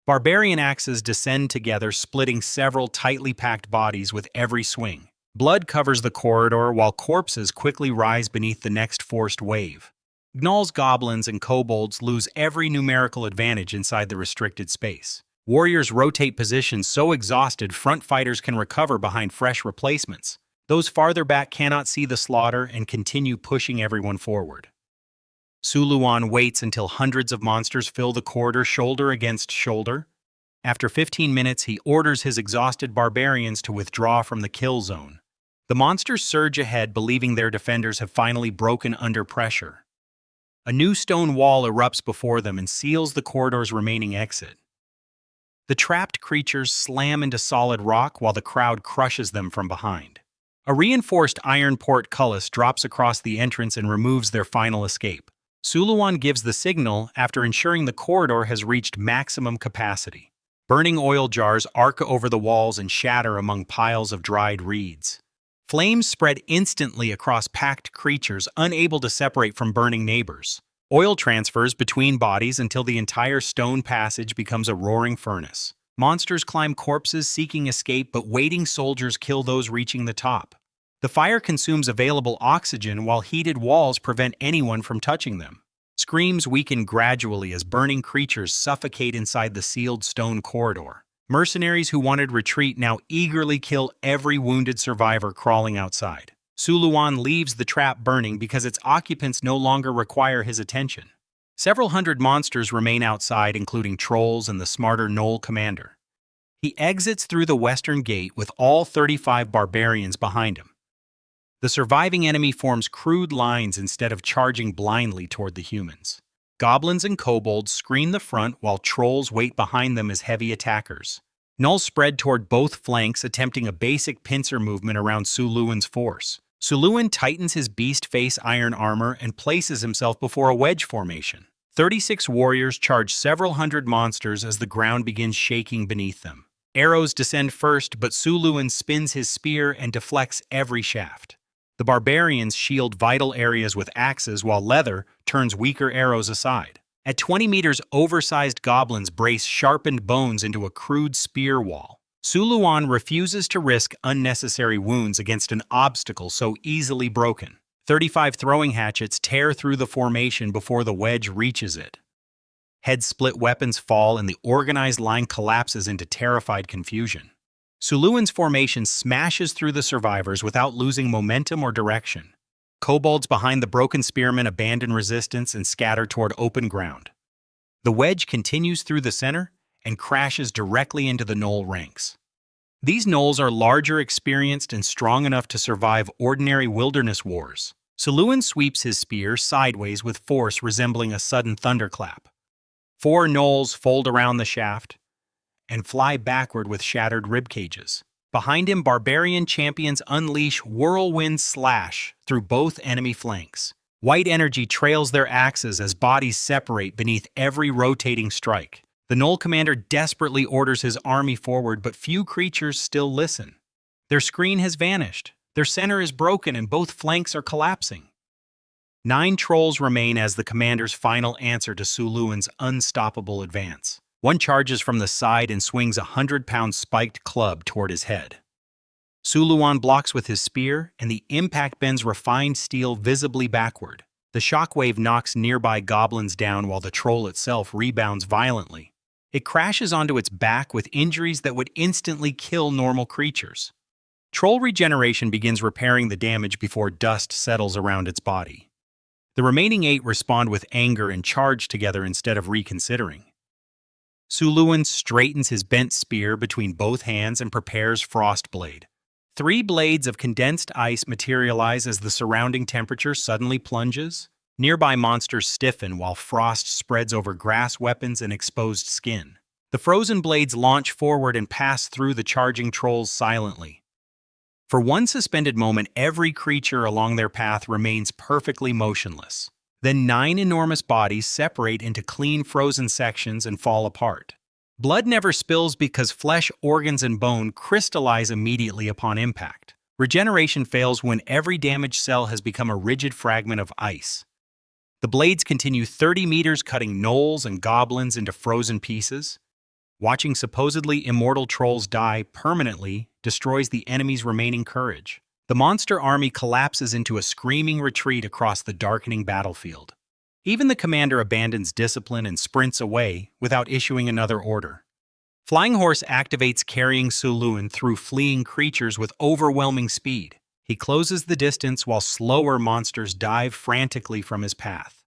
A: Barbarian axes descend together, splitting several tightly packed bodies with every swing. Blood covers the corridor while corpses quickly rise beneath the next forced wave. Gnoll's goblins and kobolds lose every numerical advantage inside the restricted space. Warriors rotate positions so exhausted front fighters can recover behind fresh replacements. Those farther back cannot see the slaughter and continue pushing everyone forward. Suluan waits until hundreds of monsters fill the corridor shoulder against shoulder. After 15 minutes, he orders his exhausted barbarians to withdraw from the kill zone. The monsters surge ahead, believing their defenders have finally broken under pressure. A new stone wall erupts before them and seals the corridor's remaining exit. The trapped creatures slam into solid rock while the crowd crushes them from behind. A reinforced iron portcullis drops across the entrance and removes their final escape. Suluan gives the signal after ensuring the corridor has reached maximum capacity. Burning oil jars arc over the walls and shatter among piles of dried reeds. Flames spread instantly across packed creatures unable to separate from burning neighbors. Oil transfers between bodies until the entire stone passage becomes a roaring furnace. Monsters climb corpses seeking escape, but waiting soldiers kill those reaching the top. The fire consumes available oxygen while heated walls prevent anyone from touching them. Screams weaken gradually as burning creatures suffocate inside the sealed stone corridor. Mercenaries who wanted retreat now eagerly kill every wounded survivor crawling outside. Suluan leaves the trap burning because its occupants no longer require his attention. Several hundred monsters remain outside, including trolls and the smarter Gnoll commander. He exits through the western gate with all 35 barbarians behind him. The surviving enemy forms crude lines instead of charging blindly toward the humans. Goblins and kobolds screen the front while trolls wait behind them as heavy attackers. Gnolls spread toward both flanks, attempting a basic pincer movement around Suluan's force. Suluan tightens his beast face iron armor and places himself before a wedge formation. 36 warriors charge several hundred monsters as the ground begins shaking beneath them. Arrows descend first, but Suluan spins his spear and deflects every shaft. The barbarians shield vital areas with axes while Leather turns weaker arrows aside. At 20 meters, oversized goblins brace sharpened bones into a crude spear wall. Suluan refuses to risk unnecessary wounds against an obstacle so easily broken. 35 throwing hatchets tear through the formation before the wedge reaches it. Head-split weapons fall and the organized line collapses into terrified confusion. Suluan's formation smashes through the survivors without losing momentum or direction. Kobolds behind the broken spearmen abandon resistance and scatter toward open ground. The wedge continues through the center and crashes directly into the Gnoll ranks. These Gnolls are larger, experienced, and strong enough to survive ordinary wilderness wars. Suluan sweeps his spear sideways with force resembling a sudden thunderclap. 4 Gnolls fold around the shaft and fly backward with shattered ribcages. Behind him, barbarian champions unleash whirlwind slash through both enemy flanks. White energy trails their axes as bodies separate beneath every rotating strike. The Gnoll commander desperately orders his army forward, but few creatures still listen. Their screen has vanished, their center is broken, and both flanks are collapsing. 9 trolls remain as the commander's final answer to Suluan's unstoppable advance. One charges from the side and swings a 100-pound spiked club toward his head. Suluan blocks with his spear, and the impact bends refined steel visibly backward. The shockwave knocks nearby goblins down while the troll itself rebounds violently. It crashes onto its back with injuries that would instantly kill normal creatures. Troll regeneration begins repairing the damage before dust settles around its body. The remaining 8 respond with anger and charge together instead of reconsidering. Suluan straightens his bent spear between both hands and prepares Frostblade. 3 blades of condensed ice materialize as the surrounding temperature suddenly plunges. Nearby monsters stiffen while frost spreads over grass weapons and exposed skin. The frozen blades launch forward and pass through the charging trolls silently. For one suspended moment, every creature along their path remains perfectly motionless. Then 9 enormous bodies separate into clean frozen sections and fall apart. Blood never spills because flesh, organs, and bone crystallize immediately upon impact. Regeneration fails when every damaged cell has become a rigid fragment of ice. The blades continue 30 meters, cutting gnolls and goblins into frozen pieces. Watching supposedly immortal trolls die permanently destroys the enemy's remaining courage. The monster army collapses into a screaming retreat across the darkening battlefield. Even the commander abandons discipline and sprints away without issuing another order. Flying Horse activates, carrying Suluan through fleeing creatures with overwhelming speed. He closes the distance while slower monsters dive frantically from his path.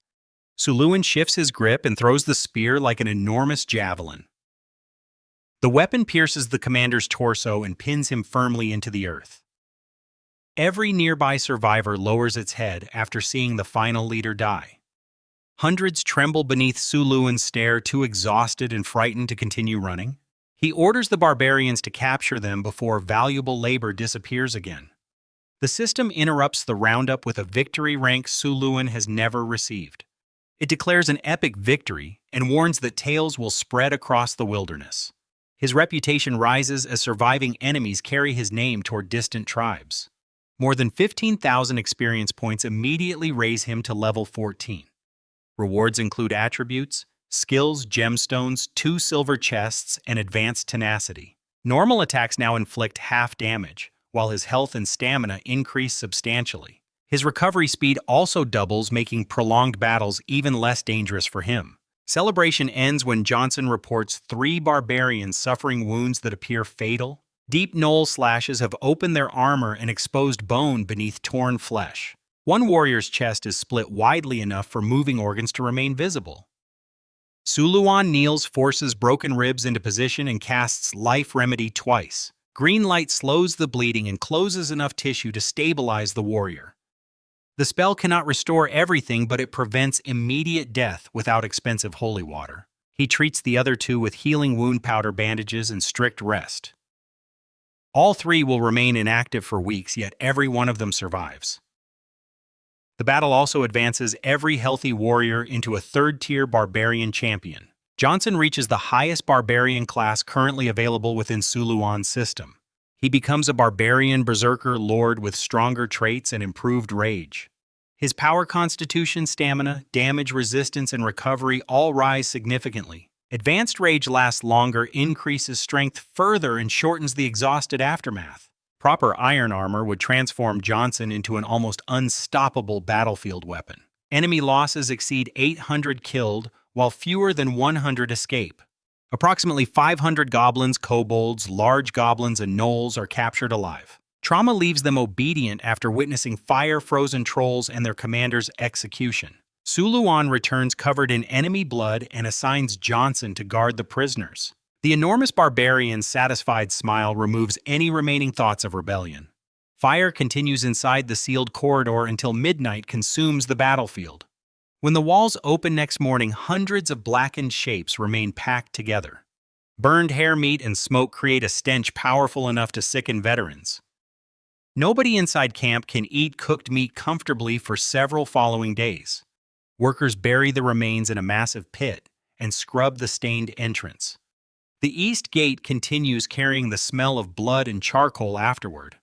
A: Suluan shifts his grip and throws the spear like an enormous javelin. The weapon pierces the commander's torso and pins him firmly into the earth. Every nearby survivor lowers its head after seeing the final leader die. Hundreds tremble beneath Suluan's stare, too exhausted and frightened to continue running. He orders the barbarians to capture them before valuable labor disappears again. The system interrupts the roundup with a victory rank Suluan has never received. It declares an epic victory and warns that tales will spread across the wilderness. His reputation rises as surviving enemies carry his name toward distant tribes. More than 15,000 experience points immediately raise him to level 14. Rewards include attributes, skills, gemstones, 2 silver chests, and advanced tenacity. Normal attacks now inflict half damage, while his health and stamina increase substantially. His recovery speed also doubles, making prolonged battles even less dangerous for him. Celebration ends when Johnson reports 3 barbarians suffering wounds that appear fatal. Deep knoll slashes have opened their armor and exposed bone beneath torn flesh. One warrior's chest is split widely enough for moving organs to remain visible. Suluan kneels, forces broken ribs into position, and casts Life Remedy twice. Green light slows the bleeding and closes enough tissue to stabilize the warrior. The spell cannot restore everything, but it prevents immediate death without expensive holy water. He treats the other 2 with healing wound powder, bandages, and strict rest. All 3 will remain inactive for weeks, yet every one of them survives. The battle also advances every healthy warrior into a 3rd-tier barbarian champion. Johnson reaches the highest barbarian class currently available within Suluan's system. He becomes a barbarian berserker lord with stronger traits and improved rage. His power, constitution, stamina, damage resistance, and recovery all rise significantly. Advanced rage lasts longer, increases strength further, and shortens the exhausted aftermath. Proper iron armor would transform Johnson into an almost unstoppable battlefield weapon. Enemy losses exceed 800 killed, while fewer than 100 escape. Approximately 500 goblins, kobolds, large goblins, and gnolls are captured alive. Trauma leaves them obedient after witnessing fire-frozen trolls and their commander's execution. Suluan returns covered in enemy blood and assigns Johnson to guard the prisoners. The enormous barbarian's satisfied smile removes any remaining thoughts of rebellion. Fire continues inside the sealed corridor until midnight consumes the battlefield. When the walls open next morning, hundreds of blackened shapes remain packed together. Burned hair, meat, and smoke create a stench powerful enough to sicken veterans. Nobody inside camp can eat cooked meat comfortably for several following days. Workers bury the remains in a massive pit and scrub the stained entrance. The east gate continues, carrying the smell of blood and charcoal afterward.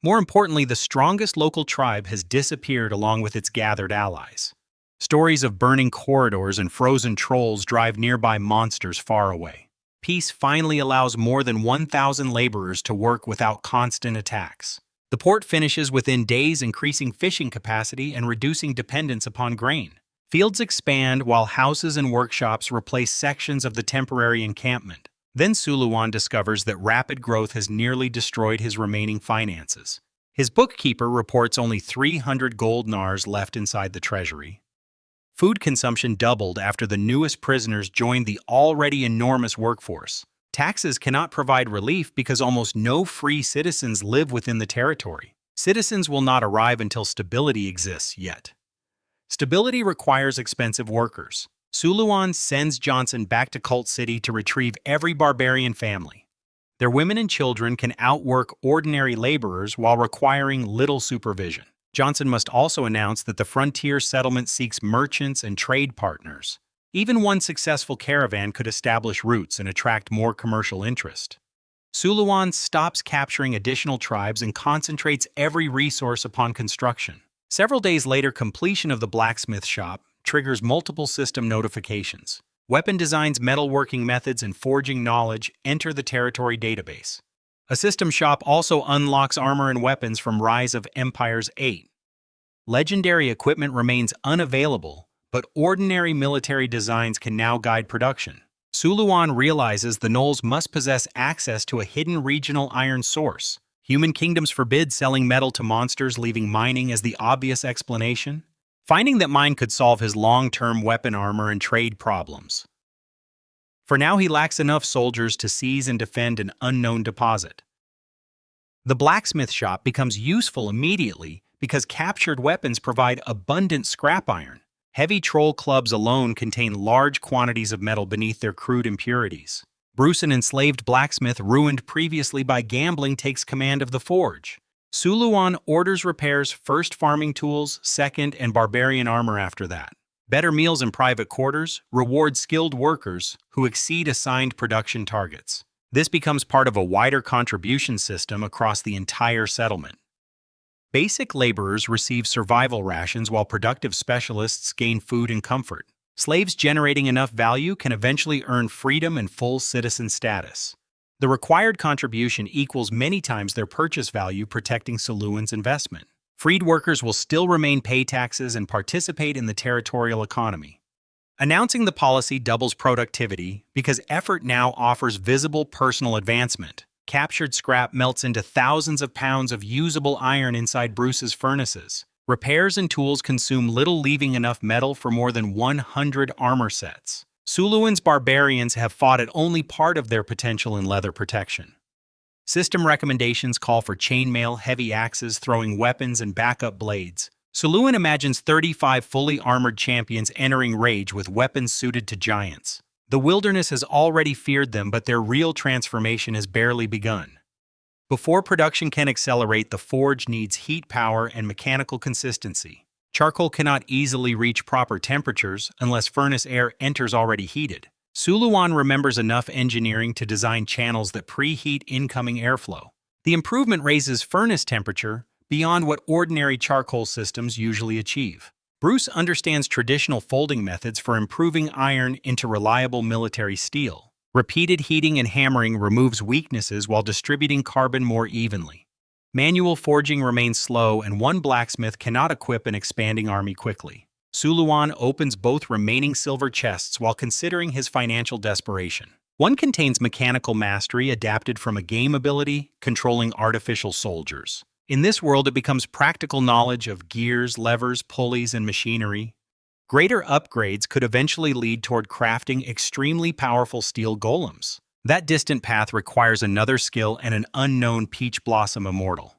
A: More importantly, the strongest local tribe has disappeared along with its gathered allies. Stories of burning corridors and frozen trolls drive nearby monsters far away. Peace finally allows more than 1,000 laborers to work without constant attacks. The port finishes within days, increasing fishing capacity and reducing dependence upon grain. Fields expand while houses and workshops replace sections of the temporary encampment. Then Suluan discovers that rapid growth has nearly destroyed his remaining finances. His bookkeeper reports only 300 gold nars left inside the treasury. Food consumption doubled after the newest prisoners joined the already enormous workforce. Taxes cannot provide relief because almost no free citizens live within the territory. Citizens will not arrive until stability exists yet. Stability requires expensive workers. Suluan sends Johnson back to Cult City to retrieve every barbarian family. Their women and children can outwork ordinary laborers while requiring little supervision. Johnson must also announce that the frontier settlement seeks merchants and trade partners. Even one successful caravan could establish roots and attract more commercial interest. Suluan stops capturing additional tribes and concentrates every resource upon construction. Several days later, completion of the blacksmith shop triggers multiple system notifications. Weapon designs, metalworking methods, and forging knowledge enter the territory database. A system shop also unlocks armor and weapons from Rise of Empires 8. Legendary equipment remains unavailable, but ordinary military designs can now guide production. Suluan realizes the gnolls must possess access to a hidden regional iron source. Human kingdoms forbid selling metal to monsters, leaving mining as the obvious explanation. Finding that mine could solve his long-term weapon armor and trade problems. For now, he lacks enough soldiers to seize and defend an unknown deposit. The blacksmith shop becomes useful immediately because captured weapons provide abundant scrap iron. Heavy troll clubs alone contain large quantities of metal beneath their crude impurities. Bruce, an enslaved blacksmith ruined previously by gambling, takes command of the forge. Suluan orders repairs, first farming tools, second, and barbarian armor after that. Better meals and private quarters reward skilled workers who exceed assigned production targets. This becomes part of a wider contribution system across the entire settlement. Basic laborers receive survival rations while productive specialists gain food and comfort. Slaves generating enough value can eventually earn freedom and full citizen status. The required contribution equals many times their purchase value, protecting Suluan's investment. Freed workers will still remain pay taxes and participate in the territorial economy. Announcing the policy doubles productivity because effort now offers visible personal advancement. Captured scrap melts into thousands of pounds of usable iron inside Bruce's furnaces. Repairs and tools consume little, leaving enough metal for more than 100 armor sets. Suluan's barbarians have fought at only part of their potential in leather protection. System recommendations call for chainmail, heavy axes, throwing weapons, and backup blades. Suluan imagines 35 fully armored champions entering Rage with weapons suited to giants. The wilderness has already feared them, but their real transformation has barely begun. Before production can accelerate, the forge needs heat, power, and mechanical consistency. Charcoal cannot easily reach proper temperatures unless furnace air enters already heated. Suluan remembers enough engineering to design channels that preheat incoming airflow. The improvement raises furnace temperature beyond what ordinary charcoal systems usually achieve. Bruce understands traditional folding methods for improving iron into reliable military steel. Repeated heating and hammering removes weaknesses while distributing carbon more evenly. Manual forging remains slow, and one blacksmith cannot equip an expanding army quickly. Suluan opens both remaining silver chests while considering his financial desperation. One contains mechanical mastery adapted from a game ability, controlling artificial soldiers. In this world, it becomes practical knowledge of gears, levers, pulleys, and machinery. Greater upgrades could eventually lead toward crafting extremely powerful steel golems. That distant path requires another skill and an unknown peach blossom immortal.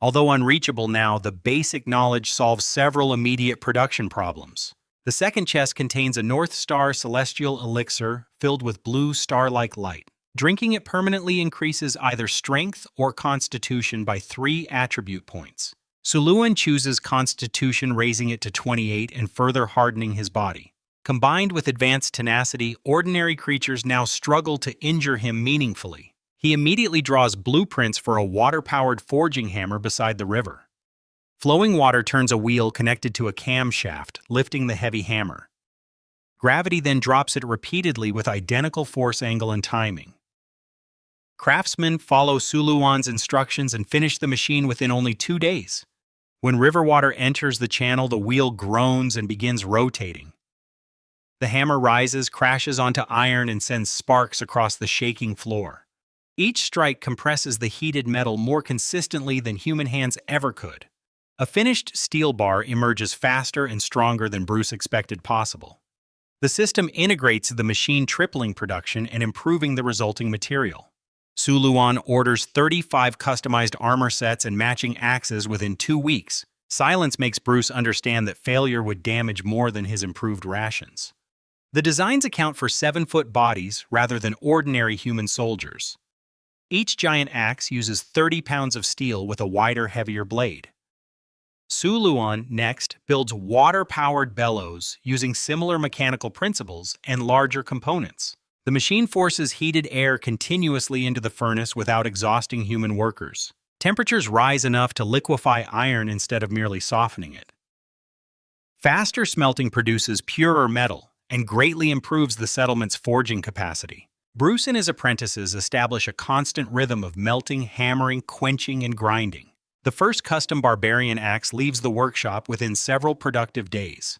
A: Although unreachable now, the basic knowledge solves several immediate production problems. The second chest contains a North Star celestial elixir filled with blue star-like light. Drinking it permanently increases either strength or constitution by 3 attribute points. Suluan chooses Constitution, raising it to 28 and further hardening his body. Combined with advanced tenacity, ordinary creatures now struggle to injure him meaningfully. He immediately draws blueprints for a water-powered forging hammer beside the river. Flowing water turns a wheel connected to a camshaft, lifting the heavy hammer. Gravity then drops it repeatedly with identical force, angle, and timing. Craftsmen follow Suluan's instructions and finish the machine within only 2 days. When river water enters the channel, the wheel groans and begins rotating. The hammer rises, crashes onto iron, and sends sparks across the shaking floor. Each strike compresses the heated metal more consistently than human hands ever could. A finished steel bar emerges faster and stronger than Bruce expected possible. The system integrates the machine, tripling production and improving the resulting material. Suluan orders 35 customized armor sets and matching axes within 2 weeks. Silence makes Bruce understand that failure would damage more than his improved rations. The designs account for 7-foot bodies rather than ordinary human soldiers. Each giant axe uses 30 pounds of steel with a wider, heavier blade. Suluan, next, builds water-powered bellows using similar mechanical principles and larger components. The machine forces heated air continuously into the furnace without exhausting human workers. Temperatures rise enough to liquefy iron instead of merely softening it. Faster smelting produces purer metal and greatly improves the settlement's forging capacity. Bruce and his apprentices establish a constant rhythm of melting, hammering, quenching, and grinding. The first custom barbarian axe leaves the workshop within several productive days.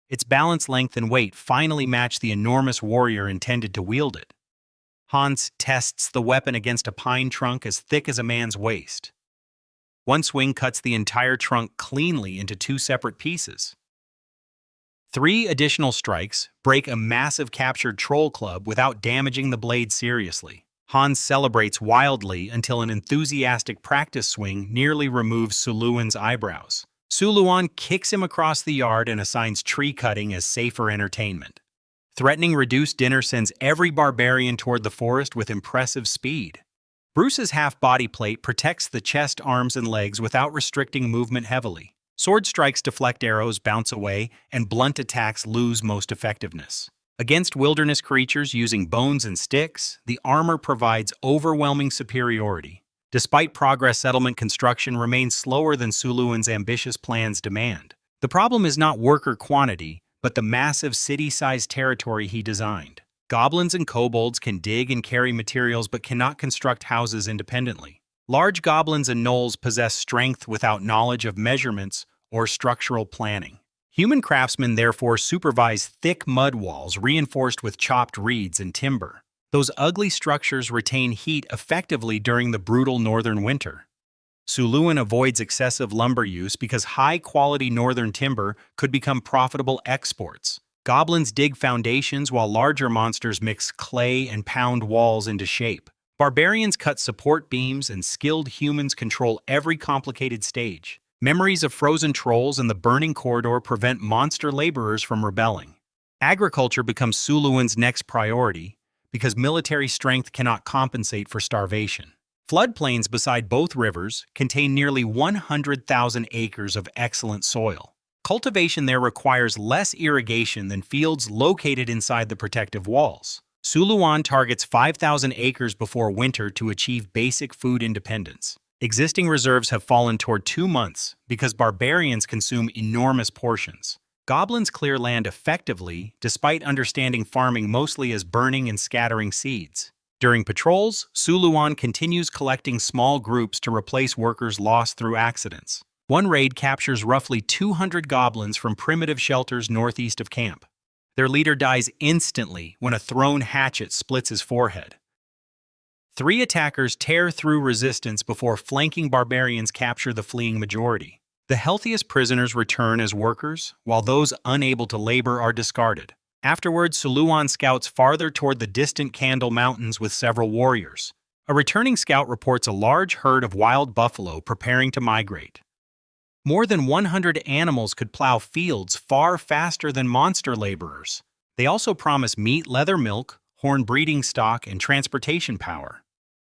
A: Its balance, length, and weight finally match the enormous warrior intended to wield it. Hans tests the weapon against a pine trunk as thick as a man's waist. One swing cuts the entire trunk cleanly into 2 separate pieces. 3 additional strikes break a massive captured troll club without damaging the blade seriously. Hans celebrates wildly until an enthusiastic practice swing nearly removes Suluan's eyebrows. Suluan kicks him across the yard and assigns tree cutting as safer entertainment. Threatening reduced dinner sends every barbarian toward the forest with impressive speed. Bruce's half-body plate protects the chest, arms, and legs without restricting movement heavily. Sword strikes deflect arrows, bounce away, and blunt attacks lose most effectiveness. Against wilderness creatures using bones and sticks, the armor provides overwhelming superiority. Despite progress, settlement construction remains slower than Suluan's ambitious plans demand. The problem is not worker quantity, but the massive city-sized territory he designed. Goblins and kobolds can dig and carry materials but cannot construct houses independently. Large goblins and gnolls possess strength without knowledge of measurements or structural planning. Human craftsmen therefore supervise thick mud walls reinforced with chopped reeds and timber. Those ugly structures retain heat effectively during the brutal northern winter. Suluan avoids excessive lumber use because high-quality northern timber could become profitable exports. Goblins dig foundations while larger monsters mix clay and pound walls into shape. Barbarians cut support beams and skilled humans control every complicated stage. Memories of frozen trolls and the burning corridor prevent monster laborers from rebelling. Agriculture becomes Suluan's next priority because military strength cannot compensate for starvation. Floodplains beside both rivers contain nearly 100,000 acres of excellent soil. Cultivation there requires less irrigation than fields located inside the protective walls. Suluan targets 5,000 acres before winter to achieve basic food independence. Existing reserves have fallen toward 2 months because barbarians consume enormous portions. Goblins clear land effectively despite understanding farming mostly as burning and scattering seeds. During patrols, Suluan continues collecting small groups to replace workers lost through accidents. One raid captures roughly 200 goblins from primitive shelters northeast of camp. Their leader dies instantly when a thrown hatchet splits his forehead. 3 attackers tear through resistance before flanking barbarians capture the fleeing majority. The healthiest prisoners return as workers, while those unable to labor are discarded. Afterwards, Suluan scouts farther toward the distant Candle Mountains with several warriors. A returning scout reports a large herd of wild buffalo preparing to migrate. More than 100 animals could plow fields far faster than monster laborers. They also promise meat, leather milk, horn breeding stock, and transportation power.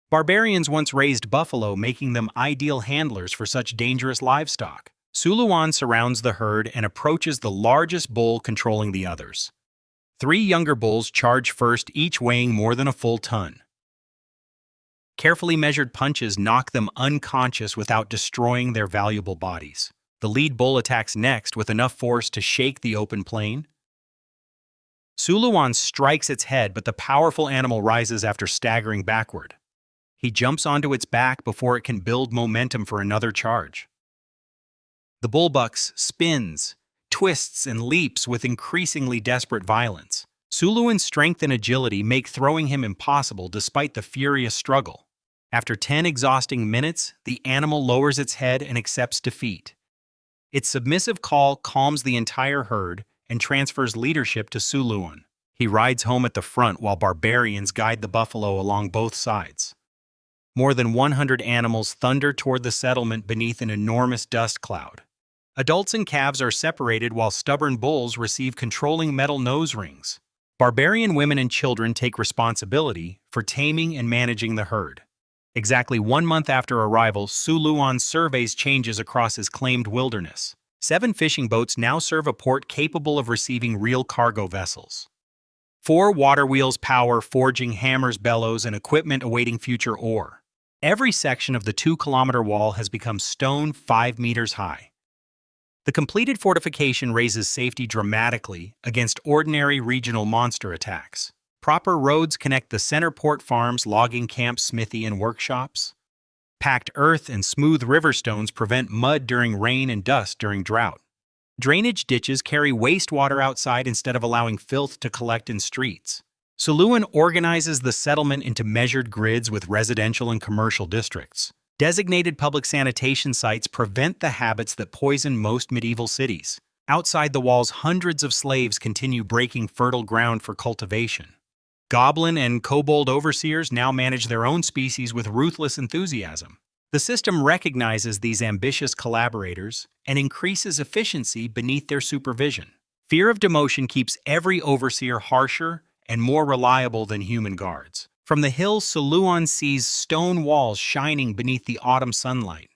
A: Barbarians once raised buffalo, making them ideal handlers for such dangerous livestock. Suluan surrounds the herd and approaches the largest bull controlling the others. 3 younger bulls charge first, each weighing more than a full ton. Carefully measured punches knock them unconscious without destroying their valuable bodies. The lead bull attacks next with enough force to shake the open plain. Suluan strikes its head, but the powerful animal rises after staggering backward. He jumps onto its back before it can build momentum for another charge. The bull bucks, spins, twists, and leaps with increasingly desperate violence. Suluan's strength and agility make throwing him impossible despite the furious struggle. After 10 exhausting minutes, the animal lowers its head and accepts defeat. Its submissive call calms the entire herd and transfers leadership to Suluan. He rides home at the front while barbarians guide the buffalo along both sides. More than 100 animals thunder toward the settlement beneath an enormous dust cloud. Adults and calves are separated while stubborn bulls receive controlling metal nose rings. Barbarian women and children take responsibility for taming and managing the herd. Exactly 1 month after arrival, Suluan surveys changes across his claimed wilderness. 7 fishing boats now serve a port capable of receiving real cargo vessels. 4 water wheels power forging hammers, bellows, and equipment awaiting future ore. Every section of the 2-kilometer wall has become stone 5 meters high. The completed fortification raises safety dramatically against ordinary regional monster attacks. Proper roads connect the center port farms, logging camps, smithy, and workshops. Packed earth and smooth river stones prevent mud during rain and dust during drought. Drainage ditches carry wastewater outside instead of allowing filth to collect in streets. Suluan organizes the settlement into measured grids with residential and commercial districts. Designated public sanitation sites prevent the habits that poison most medieval cities. Outside the walls, hundreds of slaves continue breaking fertile ground for cultivation. Goblin and kobold overseers now manage their own species with ruthless enthusiasm. The system recognizes these ambitious collaborators and increases efficiency beneath their supervision. Fear of demotion keeps every overseer harsher and more reliable than human guards. From the hills, Suluan sees stone walls shining beneath the autumn sunlight.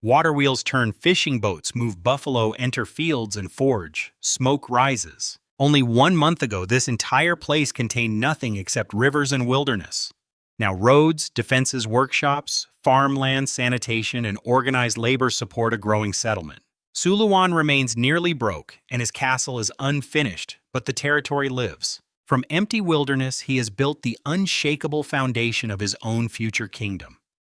A: Water wheels turn fishing boats, move buffalo, enter fields, and forge. Smoke rises. Only 1 month ago, this entire place contained nothing except rivers and wilderness. Now roads, defenses, workshops, farmland, sanitation, and organized labor support a growing settlement. Suluwan remains nearly broke, and his castle is unfinished, but the territory lives. From empty wilderness, he has built the unshakable foundation of his own future kingdom.